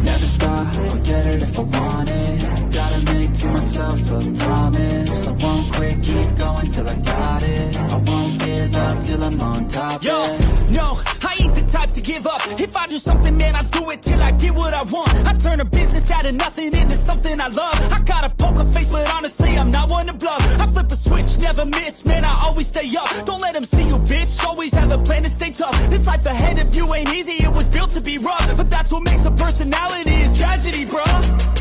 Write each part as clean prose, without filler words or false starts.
Never stop, I'll get it if I want it. Gotta make to myself a promise. I won't quit, keep going till I got it. I won't give up till I'm on top. Yo, no, I ain't the type to give up. If I do something, man, I do it till I get what I want. I turn a business out of nothing into something I love. I got a poker face, but honestly, I'm not one to bluff. I flip a switch, never miss, man, I always stay up. Don't let them see you, bitch, always have a plan to stay tough. This life ahead of you ain't easy, it was built to be rough. But that's what makes a personality, is tragedy, bruh.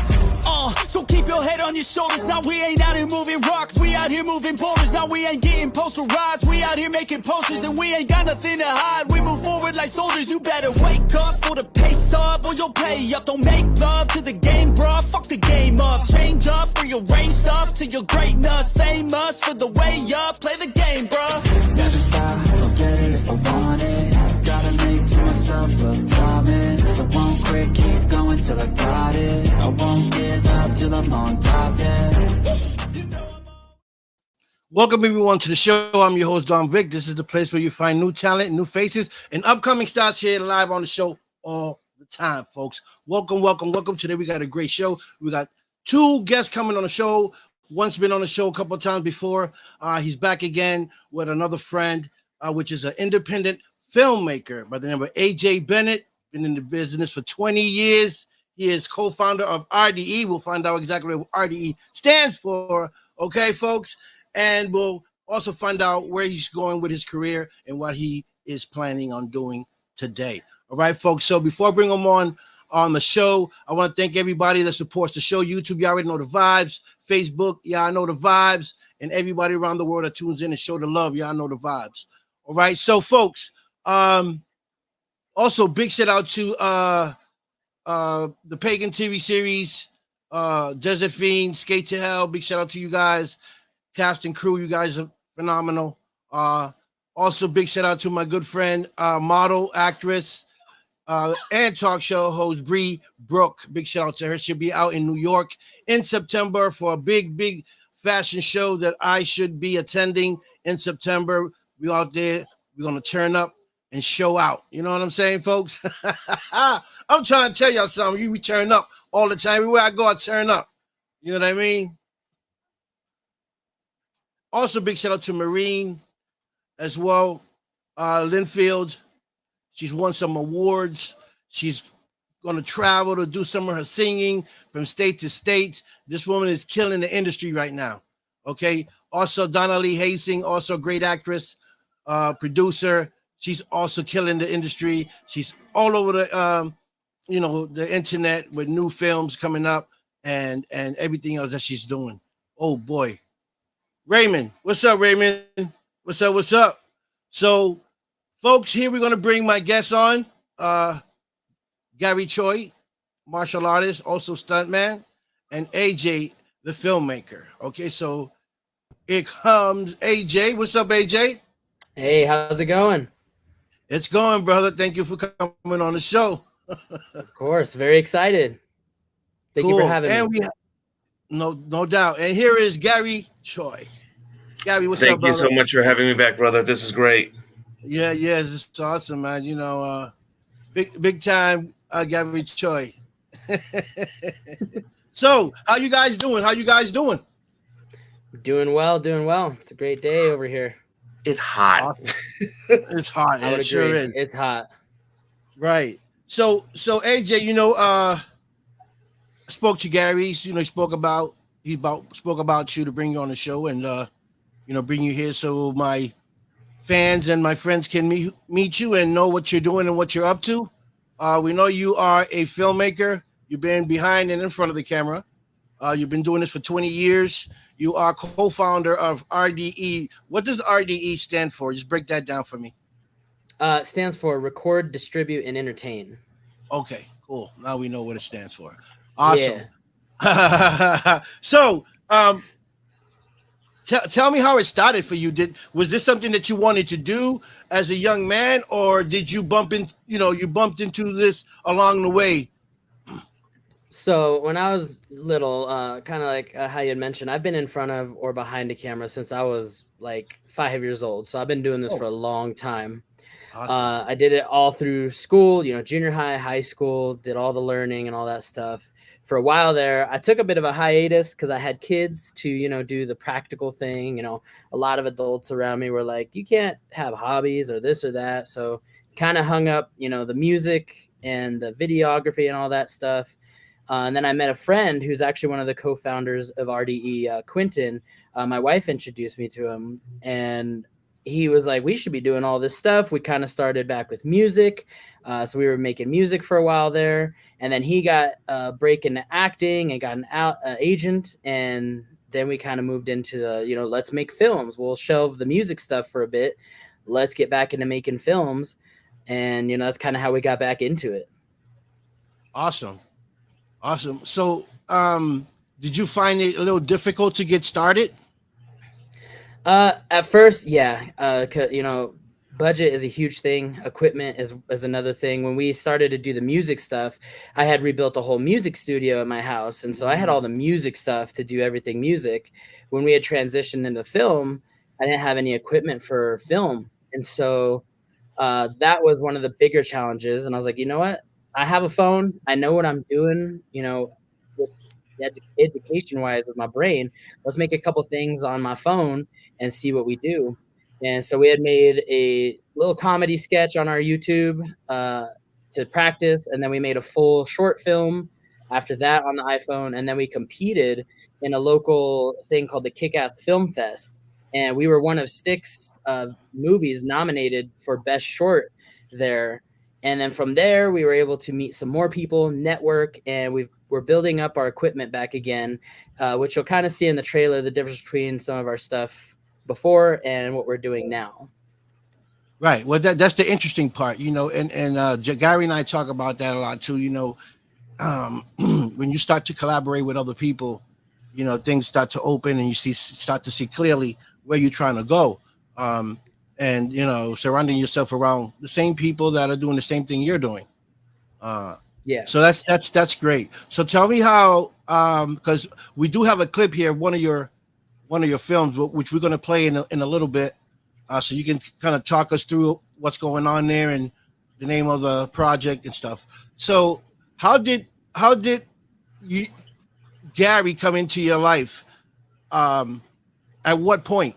So keep your head on your shoulders. Now we ain't out here moving rocks, we out here moving boulders. Now we ain't getting posterized, we out here making posters. And we ain't got nothing to hide, we move forward like soldiers. You better wake up for the pay stub, or you'll pay up. Don't make love to the game, bruh, fuck the game up. Change up, rearrange stuff to your greatness. Same us for the way up, play the game, bruh. Never stop, I'll get it if I want it. Gotta make to myself a promise. I won't quit, keep going till I got it. I won't give up till I'm on top, yeah. Welcome everyone to the show. I'm your host, Don Vic. This is the place where you find new talent, new faces, and upcoming stars here live on the show all the time, folks. Welcome, welcome, welcome. Today we got a great show. We got two guests coming on the show. One's been on the show a couple of times before. He's back again with another friend, which is an independent filmmaker by the name of A.J. Bennett. Been in the business for 20 years. He is co-founder of RDE. We'll find out exactly what RDE stands for. Okay, folks? And we'll also find out where he's going with his career and what he is planning on doing today. All right, folks. So before I bring him on the show, I want to thank everybody that supports the show. YouTube, you already know the vibes. Facebook, yeah, I know the vibes. And everybody around the world that tunes in and show the love, y'all know the vibes. All right, so folks, also big shout out to the Pagan TV series, Desert Fiend, Skate to Hell. Big shout out to you guys, cast and crew. You guys are phenomenal. Also big shout out to my good friend, model, actress, and talk show host Bree Brooke. Big shout out to her. She'll be out in New York in September for a big fashion show that I should be attending in September. We out there, we're gonna turn up and show out. You know what I'm saying, folks? I'm trying to tell y'all something. You be turn up all the time. Everywhere I go, I turn up. You know what I mean? Also, big shout out to Marine as well. Linfield. She's won some awards. She's going to travel to do some of her singing from state to state. This woman is killing the industry right now. Okay. Also, Donna Lee Hastings, also a great actress, producer. She's also killing the industry. She's all over the, the internet with new films coming up and everything else that she's doing. Oh boy. Raymond. What's up, Raymond? What's up? What's up? So, folks, here we're going to bring my guest on, Gary Choi, martial artist, also stuntman, and AJ, the filmmaker. Okay, so here comes AJ. What's up, AJ? Hey, how's it going? It's going, brother. Thank you for coming on the show. Of course, very excited. Thank you for having me. No doubt. And here is Gary Choi. Gary, what's up, brother? Thank you so much for having me back, brother. This is great. Yeah, this is awesome, man. You know, big time, Gary Choi. So, how you guys doing? Doing well. It's a great day over here. It's hot. It's hot. I would agree. Sure is. It's hot. Right. So AJ, I spoke to Gary. He spoke about you to bring you on the show and bring you here so my fans and my friends can meet you and know what you're doing and what you're up to. We know you are a filmmaker. You've been behind and in front of the camera. You've been doing this for 20 years. You are co-founder of RDE. What does RDE stand for? Just break that down for me. It stands for Record, Distribute, and Entertain. Okay, cool. Now we know what it stands for. Awesome. Yeah. So, tell me how it started for you. Was this something that you wanted to do as a young man, or did you bumped into this along the way? So when I was little, kind of like how you had mentioned, I've been in front of or behind a camera since I was like 5 years old. So I've been doing this for a long time. Awesome. I did it all through school, junior high, high school, did all the learning and all that stuff. For a while there, I took a bit of a hiatus because I had kids to, do the practical thing. A lot of adults around me were like, you can't have hobbies or this or that. So kind of hung up, the music and the videography and all that stuff. And then I met a friend who's actually one of the co-founders of RDE, Quentin. My wife introduced me to him, and he was like, we should be doing all this stuff. We kind of started back with music. So we were making music for a while there. And then he got a break into acting and got an agent. And then we kind of moved into the, let's make films. We'll shelve the music stuff for a bit. Let's get back into making films. And, that's kind of how we got back into it. Awesome. So, did you find it a little difficult to get started? At first, yeah. Budget is a huge thing. Equipment is another thing. When we started to do the music stuff, I had rebuilt a whole music studio at my house. And so I had all the music stuff to do everything music. When we had transitioned into film, I didn't have any equipment for film. And so that was one of the bigger challenges. And I was like, you know what? I have a phone. I know what I'm doing, with education wise with my brain. Let's make a couple things on my phone and see what we do. And so we had made a little comedy sketch on our YouTube to practice. And then we made a full short film after that on the iPhone. And then we competed in a local thing called the Kick-Ass Film Fest. And we were one of 6 movies nominated for Best Short there. And then from there, we were able to meet some more people, network, and we're building up our equipment back again, which you'll kind of see in the trailer, the difference between some of our stuff before and what we're doing now. Right. Well, that's the interesting part, and Gary and I talk about that a lot too. When you start to collaborate with other people, things start to open and you start to see clearly where you're trying to go. And surrounding yourself around the same people that are doing the same thing you're doing. Yeah. So that's great. So tell me how, because we do have a clip here, one of your films, which we're going to play in a little bit, so you can kind of talk us through what's going on there and the name of the project and stuff. So how did Gary come into your life? At what point?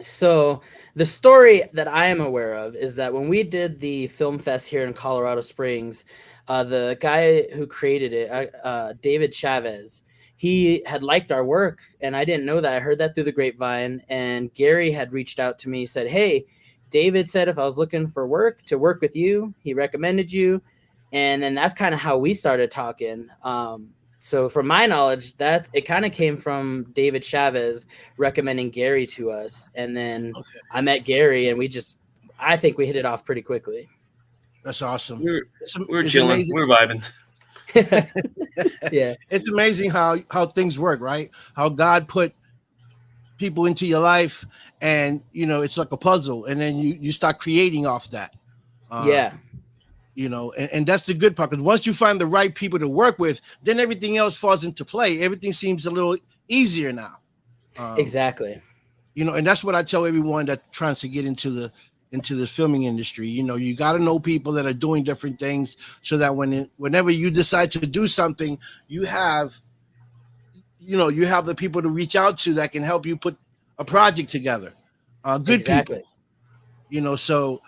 So the story that I am aware of is that when we did the film fest here in Colorado Springs, the guy who created it, David Chavez, he had liked our work, and I didn't know that. I heard that through the grapevine, and Gary had reached out to me, said, hey, David said if I was looking for work to work with you, he recommended you. And then that's kind of how we started talking. So from my knowledge, that it kind of came from David Chavez recommending Gary to us. And then I met Gary, and I think we hit it off pretty quickly. That's awesome. We're chilling. Amazing. We're vibing. Yeah. It's amazing how things work, right? How God put people into your life, and, it's like a puzzle. And then you start creating off that. Yeah. And that's the good part, because once you find the right people to work with, then everything else falls into play. Everything seems a little easier now. Exactly. And that's what I tell everyone that tries to get into the filming industry. You got to know people that are doing different things, so that whenever you decide to do something, you have the people to reach out to that can help you put a project together. Good exactly. people. So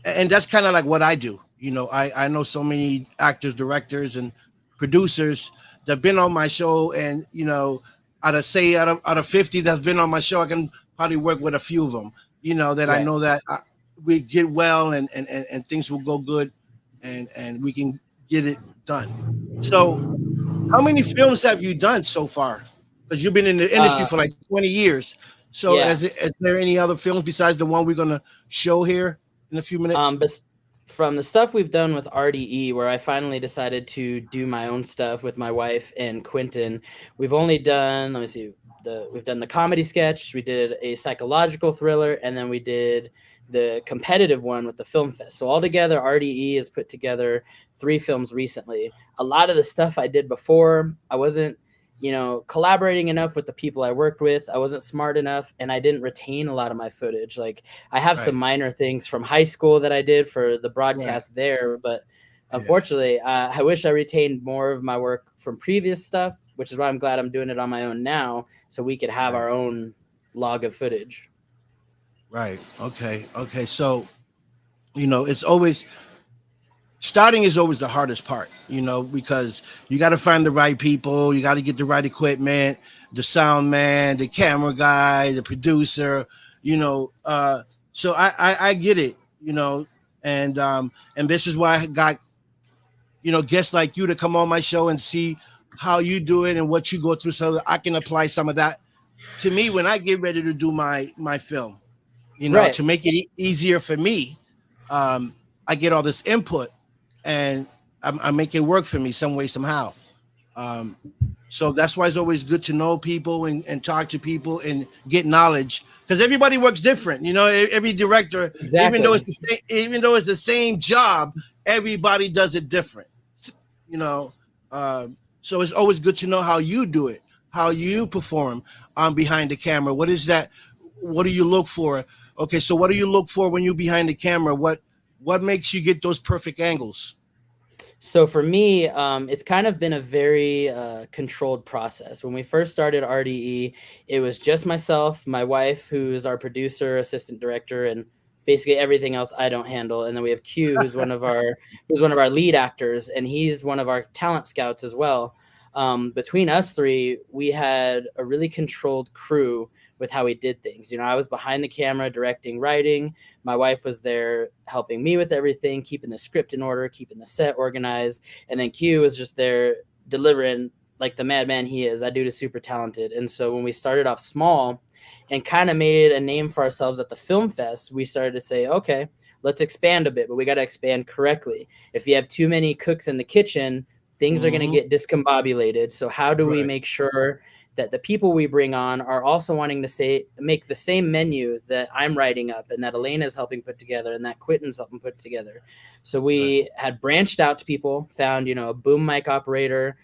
and that's kind of like what I do. I know so many actors, directors, and producers that have been on my show, and out of 50 that's been on my show, I can probably work with a few of them. That right. I know that we get well, and things will go good, and we can get it done. So, how many films have you done so far? Because you've been in the industry for like 20 years. So, yeah. Is there any other films besides the one we're gonna show here in a few minutes? But from the stuff we've done with RDE, where I finally decided to do my own stuff with my wife and Quentin, we've only done, we've done the comedy sketch, we did a psychological thriller, and then we did the competitive one with the film fest. So altogether, RDE has put together 3 films recently. A lot of the stuff I did before, I wasn't collaborating enough with the people I worked with. I wasn't smart enough, and I didn't retain a lot of my footage. Like, I have some minor things from high school that I did for the broadcast there, but unfortunately, I wish I retained more of my work from previous stuff, which is why I'm glad I'm doing it on my own now, so we could have our own log of footage. Right. Okay. So, it's always starting is always the hardest part, because you got to find the right people, you got to get the right equipment, the sound man, the camera guy, the producer, so I get it, and this is why I got, guests like you to come on my show and see how you do it and what you go through, so that I can apply some of that to me when I get ready to do my film, to make it easier for me. I get all this input, and I make it work for me some way, somehow. So that's why it's always good to know people and talk to people and get knowledge, because everybody works different. Every director, even though it's the same job, everybody does it different. So it's always good to know how you do it, how you perform behind the camera. What is that? What do you look for? Okay, so what do you look for when you're behind the camera? What makes you get those perfect angles? So for me, it's kind of been a very controlled process. When we first started RDE, it was just myself, my wife, who is our producer, assistant director, and basically everything else I don't handle. And then we have Q, who's one of our lead actors, and he's one of our talent scouts as well. Between us three, we had a really controlled crew with how we did things. I was behind the camera, directing, writing. My wife was there helping me with everything, keeping the script in order, keeping the set organized. And then Q was just there delivering like the madman he is. That dude is super talented. And so when we started off small and kind of made a name for ourselves at the film fest, we started to say, okay, let's expand a bit, but we got to expand correctly. If you have too many cooks in the kitchen, things are going to get discombobulated. So how do we make sure that the people we bring on are also wanting to make the same menu that I'm writing up and that Elena's helping put together and that Quentin's helping put together? So we had branched out to people, found, a boom mic operator.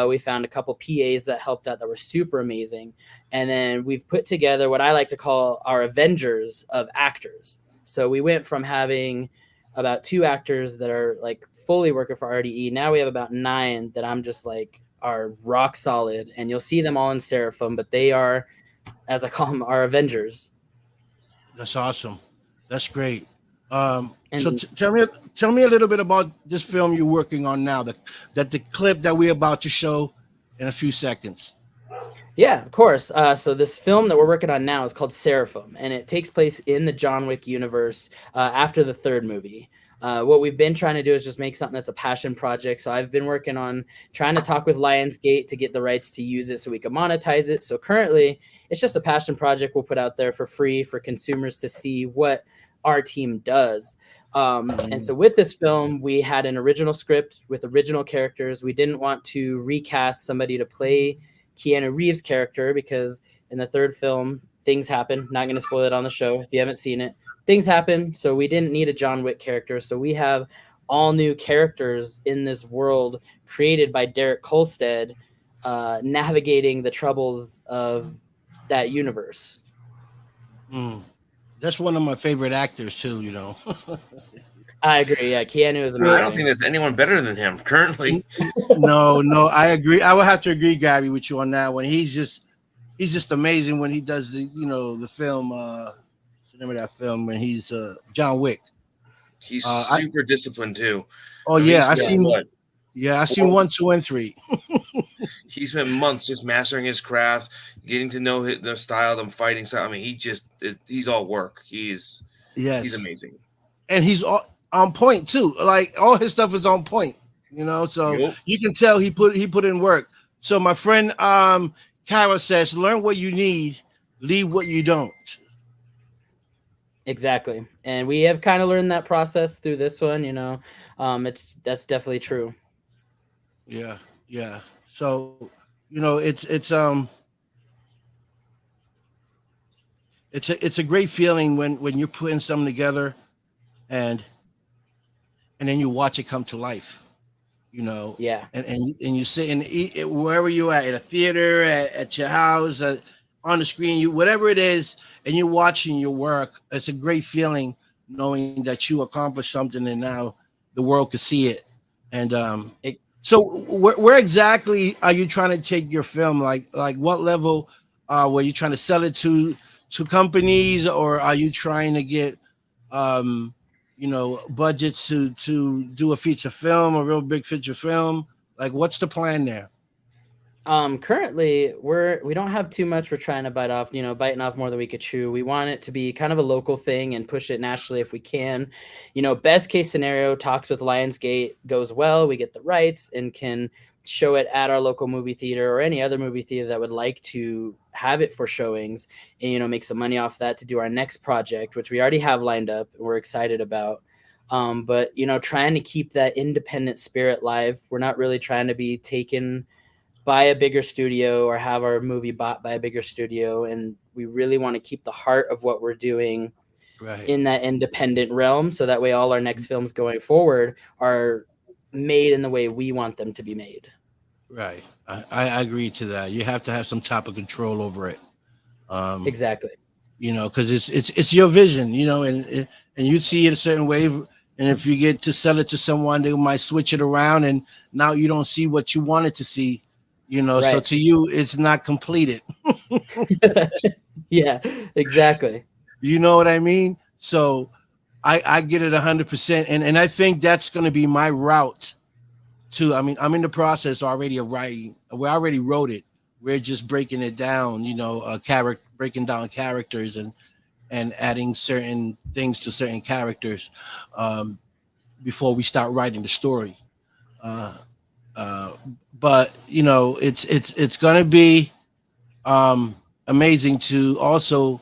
We found a couple PAs that helped out that were super amazing. And then we've put together what I like to call our Avengers of actors. So we went from having about 2 actors that are like fully working for RDE. Now we have about 9 that I'm just like are rock solid, and you'll see them all in Seraphim, but they are, as I call them, our Avengers. That's awesome. That's great. So tell me a little bit about this film you're working on now, the clip that we're about to show in a few seconds. Yeah, of course. So this film that we're working on now is called Seraphim, and it takes place in the John Wick universe after the 3rd movie. What we've been trying to do is just make something that's a passion project. So I've been working on trying to talk with Lionsgate to get the rights to use it so we can monetize it. So currently, it's just a passion project we'll put out there for free for consumers to see what our team does. And so with this film, we had an original script with original characters. We didn't want to recast somebody to play Keanu Reeves' character because in the 3rd film, things happen. Not going to spoil it on the show if you haven't seen it. Things happen, so we didn't need a John Wick character. So we have all new characters in this world created by Derek Kolstad, navigating the troubles of that universe. That's one of my favorite actors too, I agree. Yeah, Keanu is amazing. I don't think there's anyone better than him currently. No, I agree. I would have to agree, Gabby, with you on that one. He's just amazing when he does the film. Remember that film when he's John Wick? He's super disciplined too. Oh yeah, I seen 1, 2, and 3. He spent months just mastering his craft, getting to know the style, the fighting style. I mean, he's all work. He's amazing, and he's on point too. Like all his stuff is on point. So you can tell he put in work. So my friend Kara says, learn what you need, leave what you don't. Exactly. And we have kind of learned that process through this one, that's definitely true. Yeah. So, it's a great feeling when you're putting something together and then you watch it come to life. you know. Yeah. And you sit and eat wherever you at a theater, at your house, on the screen, you whatever it is, and you're watching your work. It's a great feeling knowing that you accomplished something and now the world could see it. And so where exactly are you trying to take your film? Like what level were you trying to sell it to companies, or are you trying to get budgets to do a feature film, a real big feature film? Like, what's the plan there? Currently we don't have too much. We're trying to biting off more than we could chew. We want it to be kind of a local thing and push it nationally if we can. Best case scenario, talks with Lionsgate goes well, we get the rights and can show it at our local movie theater or any other movie theater that would like to have it for showings, and make some money off that to do our next project, which we already have lined up and we're excited about. But trying to keep that independent spirit live. We're not really trying to be taken by a bigger studio or have our movie bought by a bigger studio. And we really want to keep the heart of what we're doing in that independent realm. So that way all our next films going forward are made in the way we want them to be made. Right. I agree to that. You have to have some type of control over it. Exactly. Because it's your vision, and you see it a certain way. And if you get to sell it to someone, they might switch it around and now you don't see what you wanted to see. Right. So to you, it's not completed. Yeah, exactly. You know what I mean? So I get it 100%. And I think that's going to be my route too. I mean, I'm in the process already of writing. We already wrote it. We're just breaking it down, breaking down characters and adding certain things to certain characters before we start writing the story. But it's gonna be amazing to also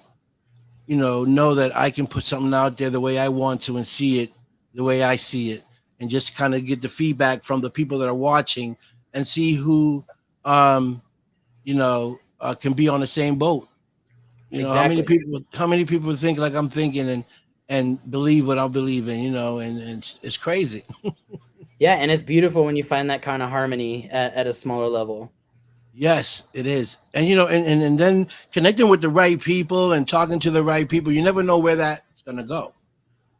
know that I can put something out there the way I want to and see it the way I see it, and just kind of get the feedback from the people that are watching and see who can be on the same boat. Exactly. How many people think like I'm thinking and believe what I'm believing, and it's crazy. Yeah, and it's beautiful when you find that kind of harmony at a smaller level. Yes, it is. And and then connecting with the right people and talking to the right people, you never know where that's gonna go.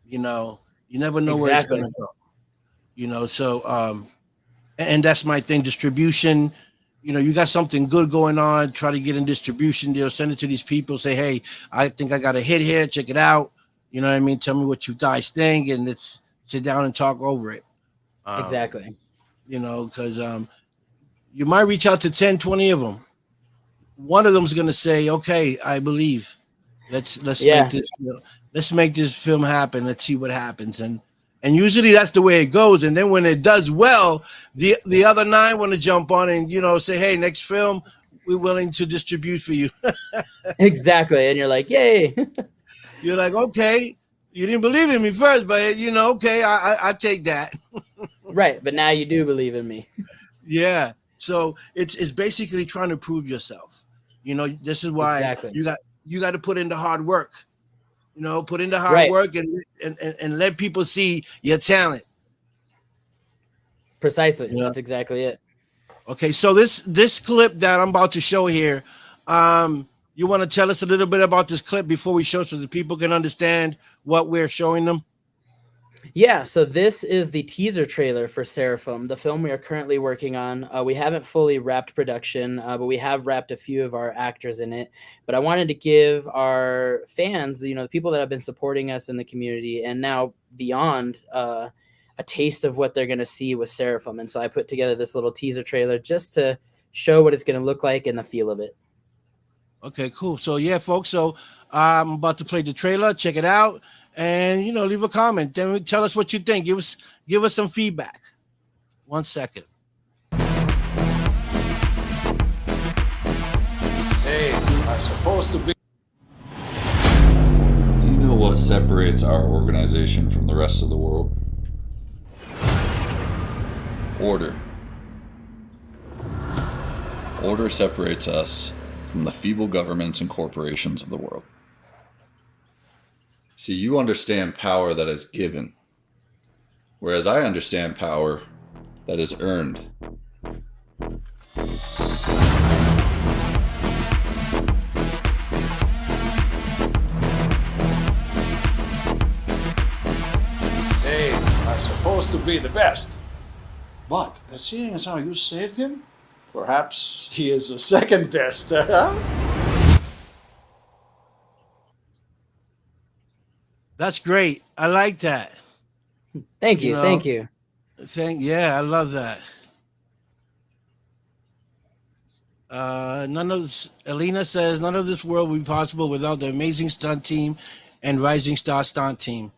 You never know where it's gonna go. So and that's my thing, distribution. You got something good going on, try to get in distribution deal, send it to these people, say, hey, I think I got a hit here, check it out. You know what I mean? Tell me what you guys think, and let's sit down and talk over it. Exactly. Because you might reach out to 10, 20 of them. One of them is going to say, okay, I believe. Let's make this film happen. Let's see what happens. And usually that's the way it goes. And then when it does well, the other 9 want to jump on and, say, hey, next film, we're willing to distribute for you. Exactly. And you're like, yay. You're like, okay, you didn't believe in me first, but okay, I take that. Right. But now you do believe in me. Yeah. So it's basically trying to prove yourself. This is why you got to put in the hard work. Put in the hard work and let people see your talent. Precisely. That's exactly it. Okay, so this clip that I'm about to show here, you want to tell us a little bit about this clip before we show so that people can understand what we're showing them? Yeah, so this is the teaser trailer for Seraphim, the film we are currently working on. We haven't fully wrapped production, but we have wrapped a few of our actors in it. But I wanted to give our fans, the people that have been supporting us in the community and now beyond, a taste of what they're going to see with Seraphim. And so I put together this little teaser trailer just to show what it's going to look like and the feel of it. Okay, cool. So yeah, folks. So I'm about to play the trailer. Check it out, and leave a comment. Then tell us what you think. Give us some feedback. 1 second. Hey, I'm supposed to be. You know what separates our organization from the rest of the world? Order. Order separates us from the feeble governments and corporations of the world. See, you understand power that is given, whereas I understand power that is earned. Hey, I'm supposed to be the best. But seeing as how you saved him, perhaps he is the second best. That's great. I like that. Thank you. Thank you. Yeah, I love that. Alina says none of this world would be possible without the amazing stunt team and rising star stunt team.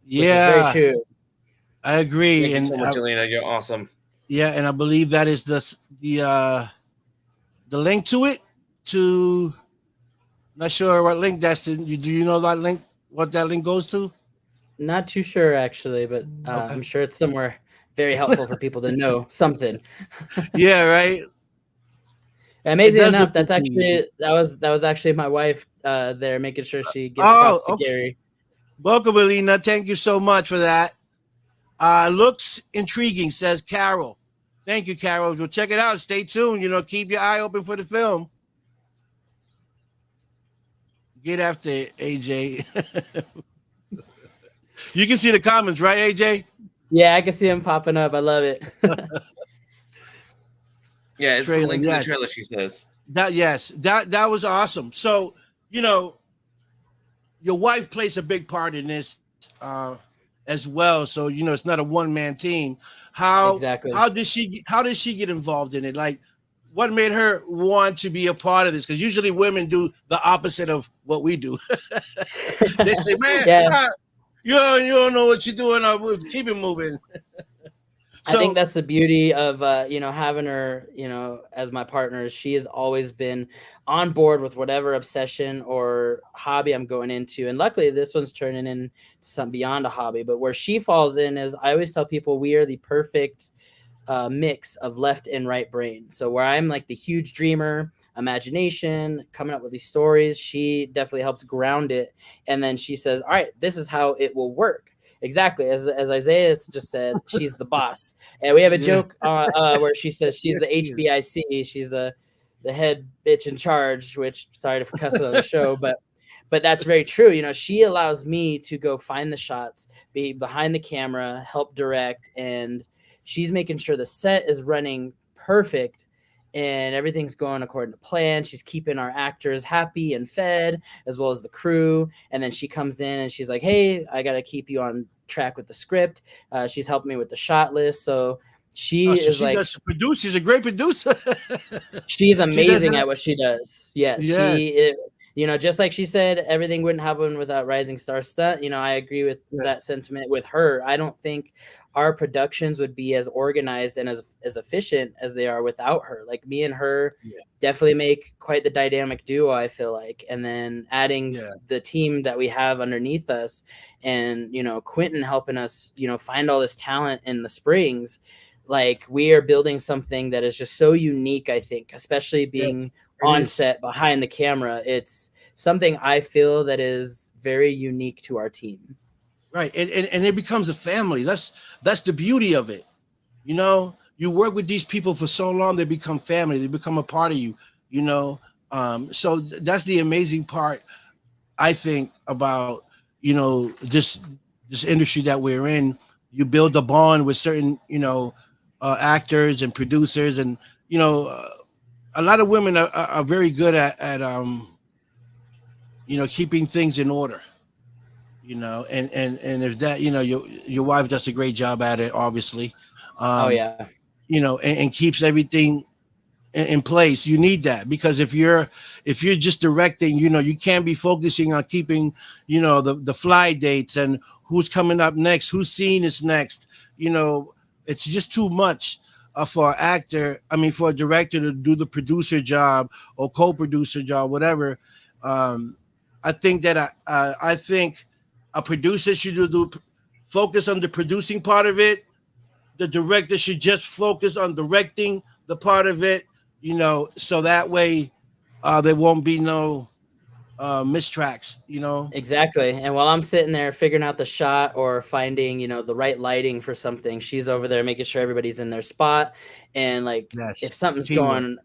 Yeah, very true. I agree. Thank you so much, Alina. You're awesome. Yeah, and I believe that is the link to it. To not sure what link that's in. Do you know that link? What that link goes to? Not too sure actually, but okay. I'm sure it's somewhere very helpful for people to know something. Yeah, right. Amazing enough, that was actually my wife there making sure she gets props to Gary. Welcome, Alina. Thank you so much for that. Looks intriguing, says Carol. Thank you, Carol. We'll check it out. Stay tuned. Keep your eye open for the film. Get after it, AJ. You can see the comments, right, AJ? Yeah, I can see them popping up. I love it. Yeah, it's the link to the trailer, she says. That was awesome. So, your wife plays a big part in this as well. So, it's not a one-man team. How did she get involved in it? Like, what made her want to be a part of this? Because usually women do the opposite of what we do. They say, man, you don't know what you're doing. Keep it moving. I think that's the beauty of, having her, as my partner. She has always been on board with whatever obsession or hobby I'm going into. And luckily, this one's turning into something beyond a hobby. But where she falls in is, I always tell people, we are the perfect mix of left and right brain. So where I'm like the huge dreamer, imagination, coming up with these stories, she definitely helps ground it. And then she says, all right, this is how it will work. Exactly. As Isaiah just said, she's the boss. And we have a joke where she says she's the HBIC. She's the head bitch in charge, which, sorry for cussing on the show, but that's very true. She allows me to go find the shots, be behind the camera, help direct, and she's making sure the set is running perfect and everything's going according to plan. She's keeping our actors happy and fed, as well as the crew. And then she comes in and she's like, hey, I got to keep you on track with the script. She's helping me with the shot list. So she does produce. She's a great producer. She's amazing at what she does. Yes. Just like she said, everything wouldn't happen without Rising Star Stunt. I agree with that sentiment with her. I don't think our productions would be as organized and as efficient as they are without her. Like, me and her definitely make quite the dynamic duo, I feel like. And then adding the team that we have underneath us, and, Quentin helping us, find all this talent in the Springs. Like, we are building something that is just so unique, I think, especially being on set behind the camera. It's something I feel that is very unique to our team. Right. And it becomes a family. That's the beauty of it. You work with these people for so long, they become family. They become a part of you, so that's the amazing part, I think, about, this industry that we're in. You build a bond with certain, actors and producers, and, a lot of women are very good at keeping things in order, and if that, your wife does a great job at it, obviously. And keeps everything in place. You need that, because if you're just directing, you can't be focusing on keeping, the fly dates and who's coming up next, whose scene is next. It's just too much for a director to do the producer job or co-producer job, whatever. I think that I think a producer should focus on the producing part of it. The director should just focus on directing the part of it, so that way there won't be no mistracks, you know. Exactly. And while I'm sitting there figuring out the shot or finding, the right lighting for something, she's over there making sure everybody's in their spot. And like, if something's Teamwork. going,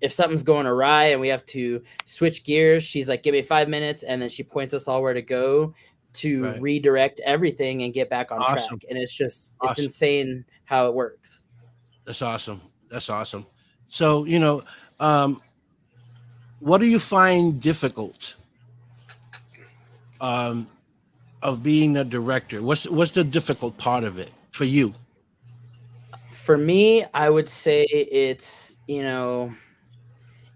if something's going awry and we have to switch gears, she's like, give me 5 minutes. And then she points us all where to go to redirect everything and get back on track. And it's just, it's insane how it works. That's awesome. That's awesome. So, what do you find difficult of being a director? What's the difficult part of it for you? For me, I would say it's,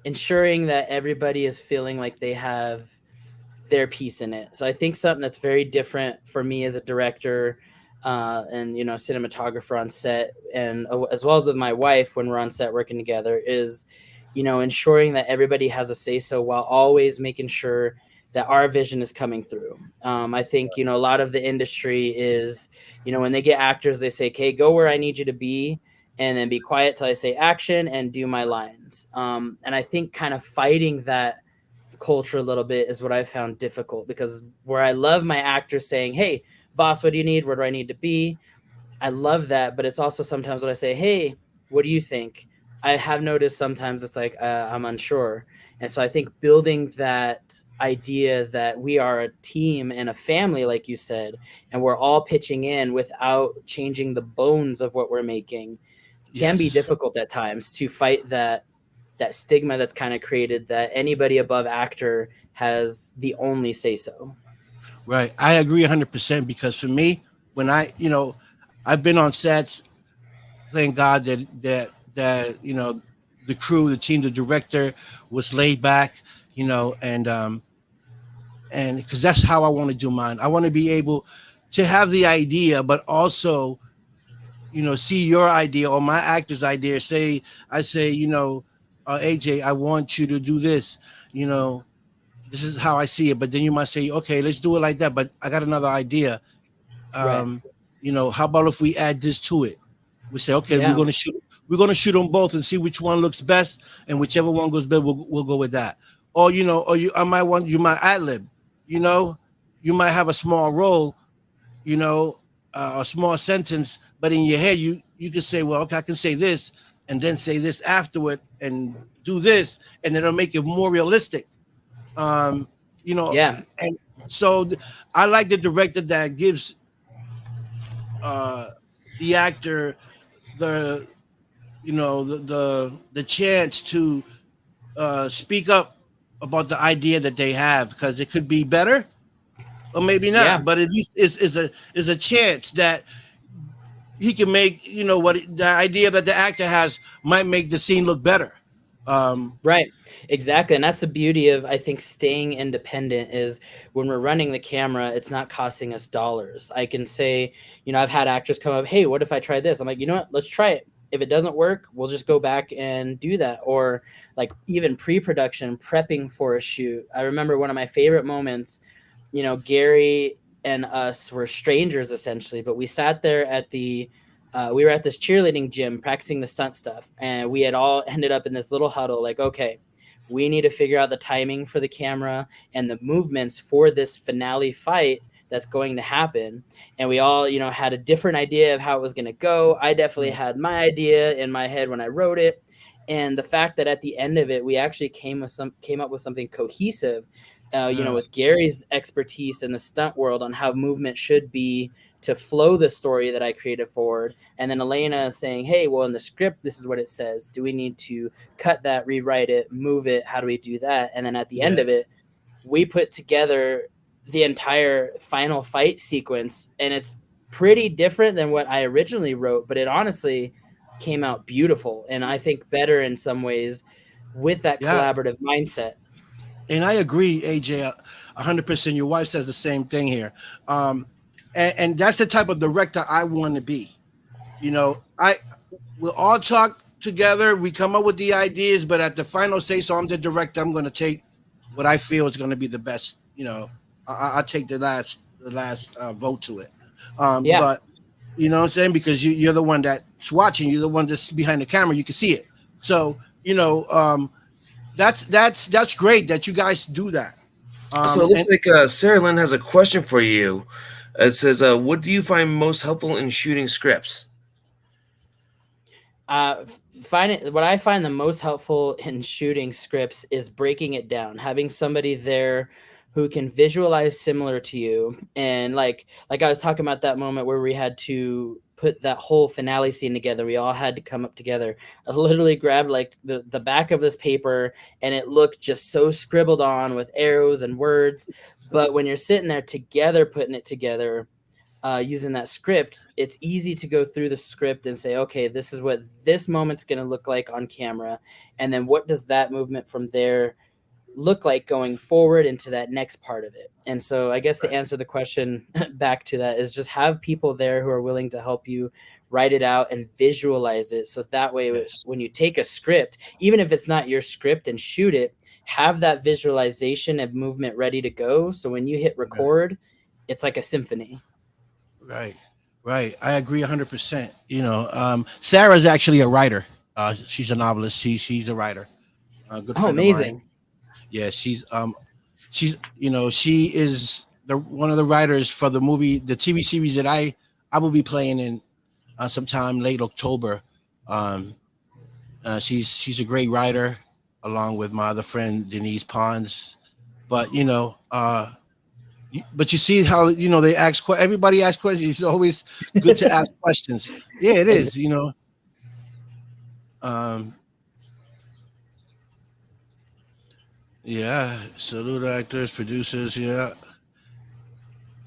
ensuring that everybody is feeling like they have their piece in it. So I think something that's very different for me as a director and, cinematographer on set, and as well as with my wife when we're on set working together, is, ensuring that everybody has a say-so while always making sure that our vision is coming through. I think, a lot of the industry is, when they get actors, they say, okay, go where I need you to be, and then be quiet till I say action and do my lines. And I think kind of fighting that culture a little bit is what I found difficult, because where I love my actors saying, hey, boss, what do you need? Where do I need to be? I love that. But it's also sometimes when I say, hey, what do you think? I have noticed sometimes it's like, I'm unsure. And so I think building that idea that we are a team and a family, like you said, and we're all pitching in without changing the bones of what we're making can be difficult at times, to fight that stigma that's kind of created that anybody above actor has the only say so. Right. I agree 100%, because for me, when I've been on sets, thank God that the crew, the team, the director was laid back, and because that's how I want to do mine. I want to be able to have the idea, but also, see your idea or my actor's idea. I say, AJ, I want you to do this. This is how I see it. But then you might say, okay, let's do it like that. But I got another idea. How about if we add this to it? We say, okay, we're gonna shoot them both and see which one looks best, and whichever one goes better, we'll go with that. Or you might ad lib. You might have a small role, a small sentence, but in your head you can say, well, okay, I can say this and then say this afterward and do this, and it'll make it more realistic. And so I like the director that gives the actor the chance to speak up about the idea that they have, because it could be better or maybe not, but at least is a chance that he can make, what the idea that the actor has might make the scene look better. Right. Exactly. And that's the beauty of, I think, staying independent, is when we're running the camera, it's not costing us dollars. I can say, I've had actors come up, hey, what if I try this? I'm like, you know what, let's try it. If it doesn't work, we'll just go back and do that. Or like even pre-production, prepping for a shoot. I remember one of my favorite moments, Gary and us were strangers essentially, but we sat there at we were at this cheerleading gym practicing the stunt stuff, and we had all ended up in this little huddle like, okay, we need to figure out the timing for the camera and the movements for this finale fight that's going to happen. And we all, had a different idea of how it was going to go. I definitely had my idea in my head when I wrote it. And the fact that at the end of it, we actually came up with something cohesive, with Gary's expertise in the stunt world on how movement should be to flow the story that I created forward. And then Elena saying, hey, well, in the script, this is what it says. Do we need to cut that, rewrite it, move it? How do we do that? And then at the end of it, we put together the entire final fight sequence, and it's pretty different than what I originally wrote, but it honestly came out beautiful. And I think better in some ways with that collaborative mindset. And I agree, AJ, 100%. Your wife says the same thing here. And that's the type of director I want to be. We'll all talk together. We come up with the ideas, but at the final say, so I'm the director. I'm going to take what I feel is going to be the best. I'll take the last vote to it. But you know what I'm saying? Because you're the one that's watching. You're the one that's behind the camera. You can see it. So that's great that you guys do that. So it looks like Sarah Lynn has a question for you. It says, what do you find most helpful in shooting scripts? What I find the most helpful in shooting scripts is breaking it down, having somebody there who can visualize similar to you. And like I was talking about that moment where we had to put that whole finale scene together. We all had to come up together. I literally grabbed like the back of this paper, and it looked just so scribbled on with arrows and words. But when you're sitting there together, putting it together, using that script, it's easy to go through the script and say, okay, this is what this moment's going to look like on camera. And then what does that movement from there look like going forward into that next part of it? And so I guess to answer the question back to that is just have people there who are willing to help you write it out and visualize it. So that way, when you take a script, even if it's not your script and shoot it, have that visualization and movement ready to go. So when you hit record, it's like a symphony. Right. I agree 100%. You know, Sarah's actually a writer. She's a novelist. She's a writer. Good friend amazing. Of mine. Yeah, she's you know, she is one of the writers for the TV series that I will be playing in sometime late October. She's a great writer, along with my other friend Denise Pons. But you know, but you see how, you know, they ask everybody asks questions. It's always good to ask questions. Yeah, it is, you know. Yeah, salute actors, producers. Yeah,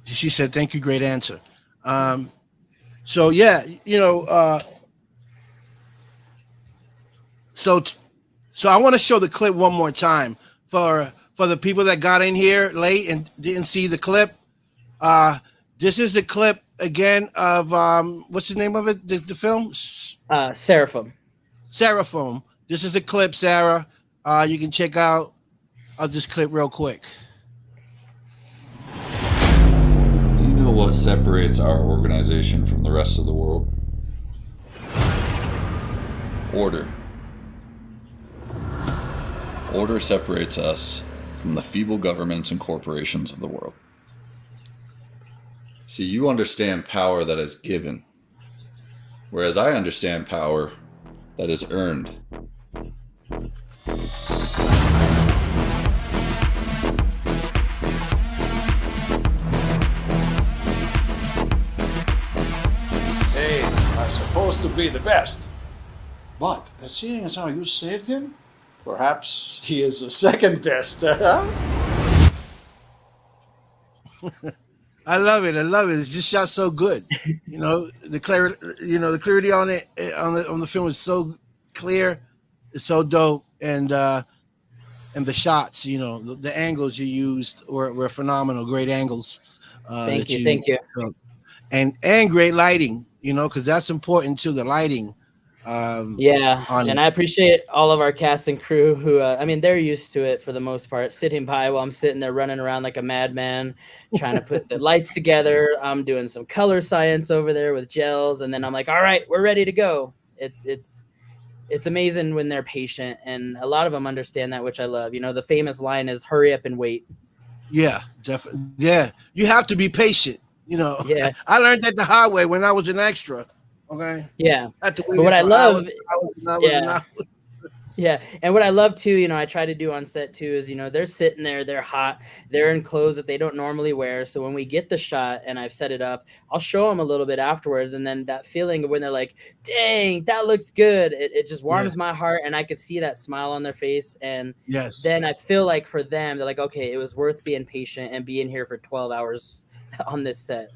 she said, "Thank you, great answer." So yeah, you know, so I want to show the clip one more time for the people that got in here late and didn't see the clip. This is the clip again of what's the name of it? The film? Seraphim. Seraphim. This is the clip, Sarah. You can check out. I'll just clip real quick. Do you know what separates our organization from the rest of the world? Order. Order separates us from the feeble governments and corporations of the world. See, you understand power that is given, whereas I understand power that is earned. Hey, I'm supposed to be the best. But seeing as how you saved him, perhaps he is the second best. I love it. It's just shot so good. You know, the clarity on it on the film is so clear. It's so dope, and the shots, you know, the angles you used were phenomenal. Great angles. Thank you. And great lighting. You know, because that's important too. The lighting. And I appreciate all of our cast and crew who, I mean, they're used to it for the most part, sitting by while I'm sitting there running around like a madman, trying to put the lights together. I'm doing some color science over there with gels. And then I'm like, all right, we're ready to go. It's amazing when they're patient, and a lot of them understand that, which I love. You know, the famous line is hurry up and wait. Yeah, definitely. Yeah. You have to be patient. You know, yeah. I learned that the hard way when I was an extra. Okay. Yeah. But what I love, yeah. And what I love too, you know, I try to do on set too, is, you know, they're sitting there, they're hot, they're in clothes that they don't normally wear. So when we get the shot and I've set it up, I'll show them a little bit afterwards. And then that feeling of when they're like, dang, that looks good. It just warms my heart, and I could see that smile on their face. And then I feel like for them, they're like, okay, it was worth being patient and being here for 12 hours on this set.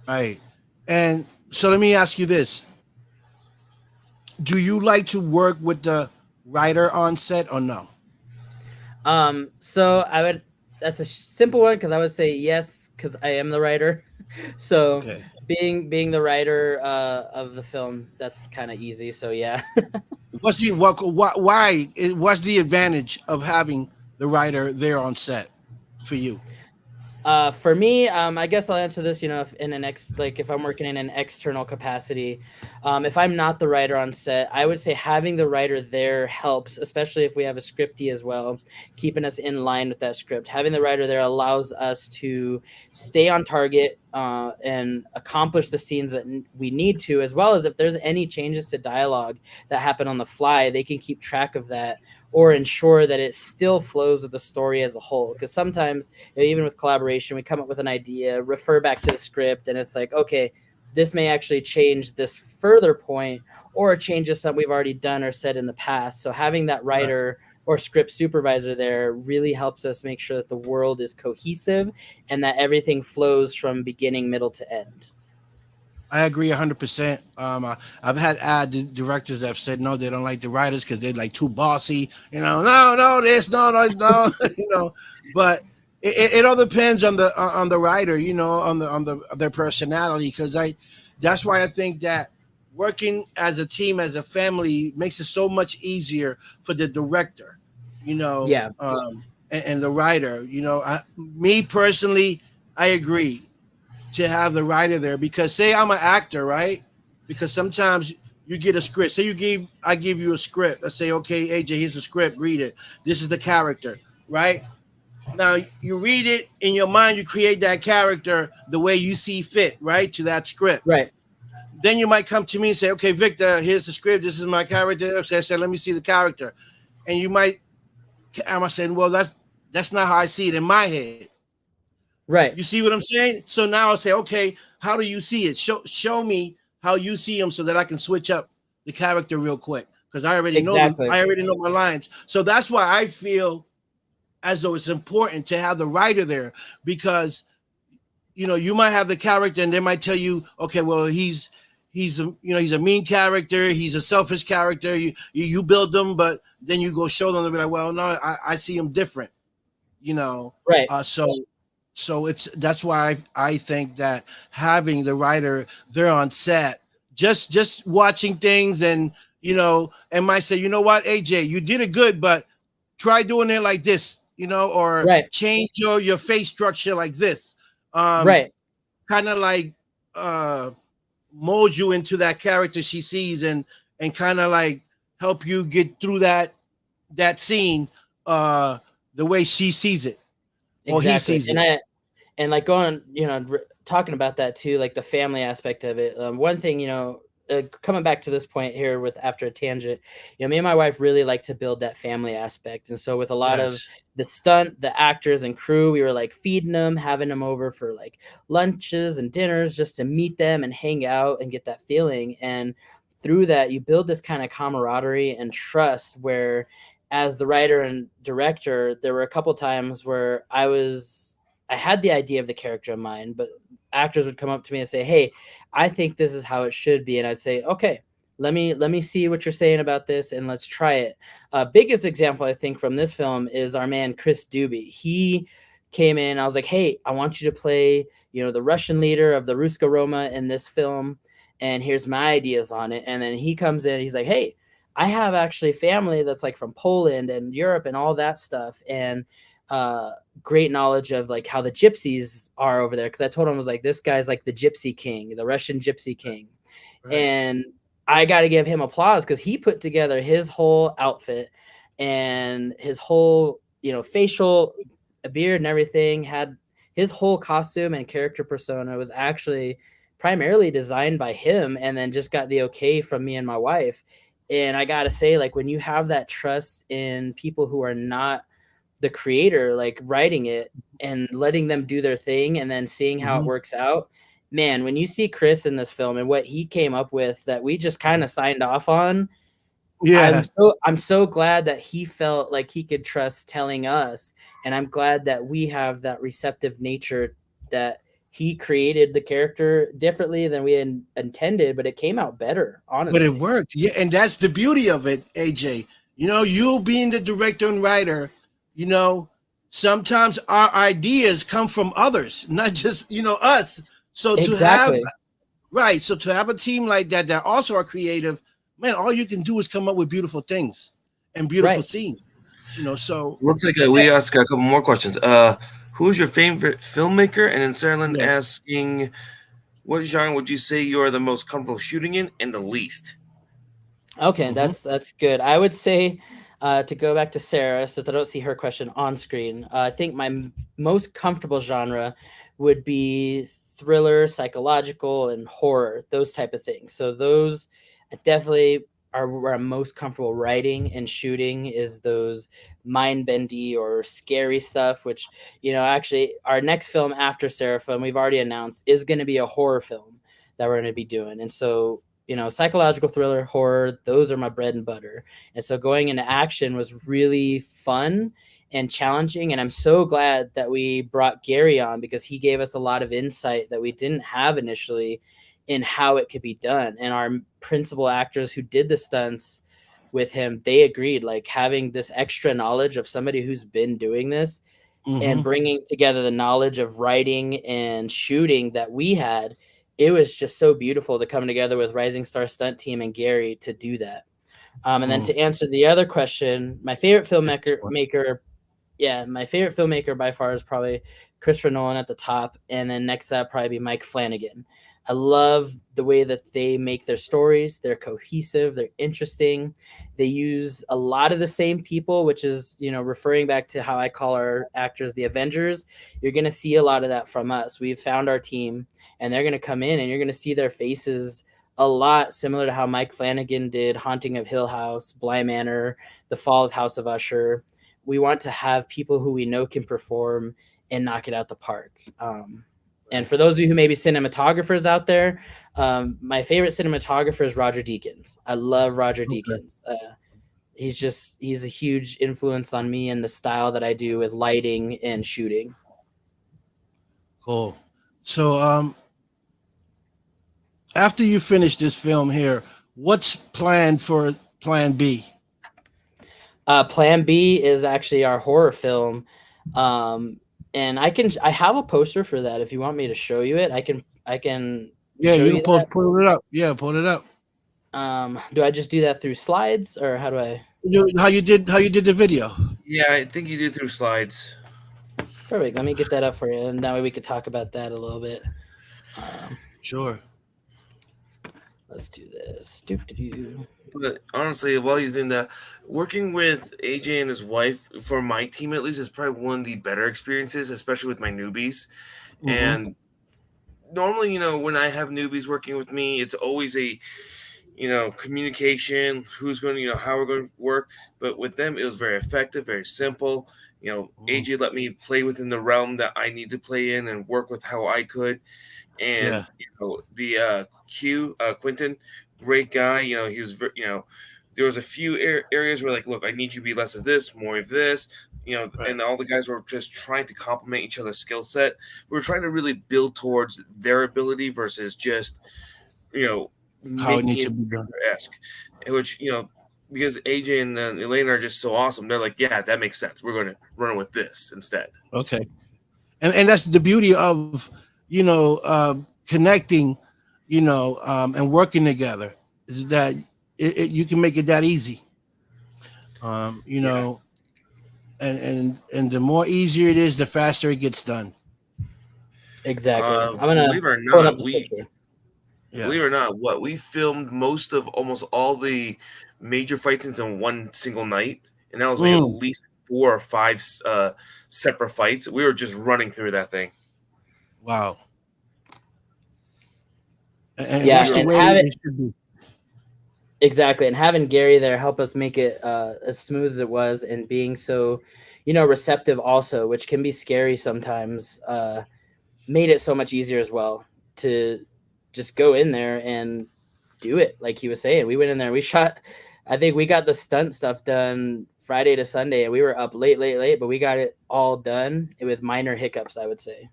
Right. And so let me ask you this. Do you like to work with the writer on set or no? So that's a simple one, because I would say yes, because I am the writer. So being the writer of the film, that's kind of easy. So yeah. What's the advantage of having the writer there on set for you? For me, I guess I'll answer this, if in if I'm working in an external capacity, if I'm not the writer on set, I would say having the writer there helps, especially if we have a scripty as well, keeping us in line with that script. Having the writer there allows us to stay on target and accomplish the scenes that we need to, as well as if there's any changes to dialogue that happen on the fly, they can keep track of that or ensure that it still flows with the story as a whole. Because sometimes, even with collaboration, we come up with an idea, refer back to the script, and it's like, okay, this may actually change this further point or changes something we've already done or said in the past. So having that writer or script supervisor there really helps us make sure that the world is cohesive and that everything flows from beginning, middle to end. I agree 100%. I've had directors that have said no, they don't like the writers because they're like too bossy. No, this, no. But it all depends on the writer. On their personality. Because that's why I think that working as a team, as a family, makes it so much easier for the director. Yeah. And the writer. Me personally, I agree to have the writer there, because say I'm an actor, right? Because sometimes you get a script. Say I give you a script. I say, okay, AJ, here's the script. Read it. This is the character, right? Now you read it in your mind. You create that character the way you see fit, right, to that script. Right. Then you might come to me and say, okay, Victor, here's the script. This is my character. So I said, let me see the character. And I'm saying, well, that's not how I see it in my head. Right. You see what I'm saying? So now I'll say, okay, how do you see it? Show me how you see him so that I can switch up the character real quick, because I already know my lines. So that's why I feel as though it's important to have the writer there, because you might have the character and they might tell you, okay, well, he's a mean character, he's a selfish character. You build them, but then you go show them, they'll be like, well, no, I see him different. Right. So that's why I think that having the writer there on set, just watching things and might say, you know what, AJ, you did it good, but try doing it like this, or change your face structure like this. Kind of like mold you into that character she sees and kind of like help you get through that scene the way she sees it. Or he sees it. And like going, talking about that too, like the family aspect of it. One thing, coming back to this point here after a tangent, me and my wife really like to build that family aspect. And so with a lot of the actors and crew, we were like feeding them, having them over for like lunches and dinners just to meet them and hang out and get that feeling. And through that, you build this kind of camaraderie and trust where, as the writer and director, there were a couple times where I had the idea of the character in mind, but actors would come up to me and say, hey, I think this is how it should be. And I'd say, okay, let me see what you're saying about this and let's try it. Biggest example, I think, from this film is our man, Chris Doobie. He came in, I was like, hey, I want you to play, the Russian leader of the Ruska Roma in this film. And here's my ideas on it. And then he comes in, he's like, hey, I have actually family that's like from Poland and Europe and all that stuff. And great knowledge of like how the gypsies are over there. Cause I told him, I was like, this guy's like the gypsy king, the Russian gypsy king. Right. And I got to give him applause because he put together his whole outfit and his whole, facial beard and everything, had his whole costume and character persona was actually primarily designed by him, and then just got the okay from me and my wife. And I got to say, like, when you have that trust in people who are not the creator, like writing it and letting them do their thing and then seeing how it works out, man, when you see Chris in this film and what he came up with that we just kind of signed off on, I'm so glad that he felt like he could trust telling us. And I'm glad that we have that receptive nature, that he created the character differently than we intended, but it came out better, honestly. But it worked. Yeah, and that's the beauty of it, AJ. You being the director and writer, sometimes our ideas come from others, not just, us. So to have a team like that also are creative, man, all you can do is come up with beautiful things and beautiful scenes. So looks like we ask a couple more questions. Who's your favorite filmmaker? And then Sarah Lynn asking, what genre would you say you are the most comfortable shooting in and the least? Okay, that's good. I would say to go back to Sarah, since I don't see her question on screen, I think my most comfortable genre would be thriller, psychological, and horror, those type of things. So those definitely are where I'm most comfortable writing and shooting, is those mind-bendy or scary stuff, which, actually our next film after Seraphim, we've already announced, is going to be a horror film that we're going to be doing. And so psychological thriller, horror, those are my bread and butter. And so going into action was really fun and challenging. And I'm so glad that we brought Gary on, because he gave us a lot of insight that we didn't have initially in how it could be done. And our principal actors who did the stunts with him, they agreed, like, having this extra knowledge of somebody who's been doing this and bringing together the knowledge of writing and shooting that we had, it was just so beautiful to come together with Rising Star Stunt Team and Gary to do that. And then to answer the other question, my favorite filmmaker by far is probably Christopher Nolan at the top. And then next to that, probably be Mike Flanagan. I love the way that they make their stories. They're cohesive. They're interesting. They use a lot of the same people, which is, referring back to how I call our actors the Avengers. You're going to see a lot of that from us. We've found our team, and they're going to come in and you're going to see their faces a lot similar to how Mike Flanagan did Haunting of Hill House, Bly Manor, The Fall of House of Usher. We want to have people who we know can perform and knock it out the park. And for those of you who may be cinematographers out there, my favorite cinematographer is Roger Deakins. I love Roger Deakins. He's a huge influence on me and the style that I do with lighting and shooting. Cool. So after you finish this film here, what's planned for Plan B? Plan B is actually our horror film. And I have a poster for that. If you want me to show you it, I can. Yeah, you can pull it up. Yeah, pull it up. Do I just do that through slides, or how do I? How you did the video? Yeah, I think you did through slides. Perfect. Let me get that up for you, and that way we could talk about that a little bit. Sure. Let's do this. But honestly, while he's in that, working with AJ and his wife, for my team at least, is probably one of the better experiences, especially with my newbies. And normally, when I have newbies working with me, it's always a, communication, who's going to, how we're going to work. But with them, it was very effective, very simple. AJ let me play within the realm that I need to play in and work with how I could. And the Quentin, great guy. He was, there was a few areas where, like, look, I need you to be less of this, more of this, and all the guys were just trying to complement each other's skill set. We were trying to really build towards their ability versus just, how it needs to be done. Which, because AJ and Elena are just so awesome. They're like, yeah, that makes sense. We're going to run with this instead. Okay. And that's the beauty of, connecting, and working together, is that you can make it that easy. And the more easier it is, the faster it gets done. Exactly. I'm gonna believe it or not, we filmed almost all the major fight scenes in one single night, and that was like at least 4 or 5 separate fights. We were just running through that thing. Wow. And that's the way it should be. Exactly. And having Gary there help us make it as smooth as it was, and being so, receptive also, which can be scary sometimes, made it so much easier as well to just go in there and do it. Like he was saying, we went in there, we shot, I think we got the stunt stuff done Friday to Sunday, and we were up late, but we got it all done with minor hiccups, I would say.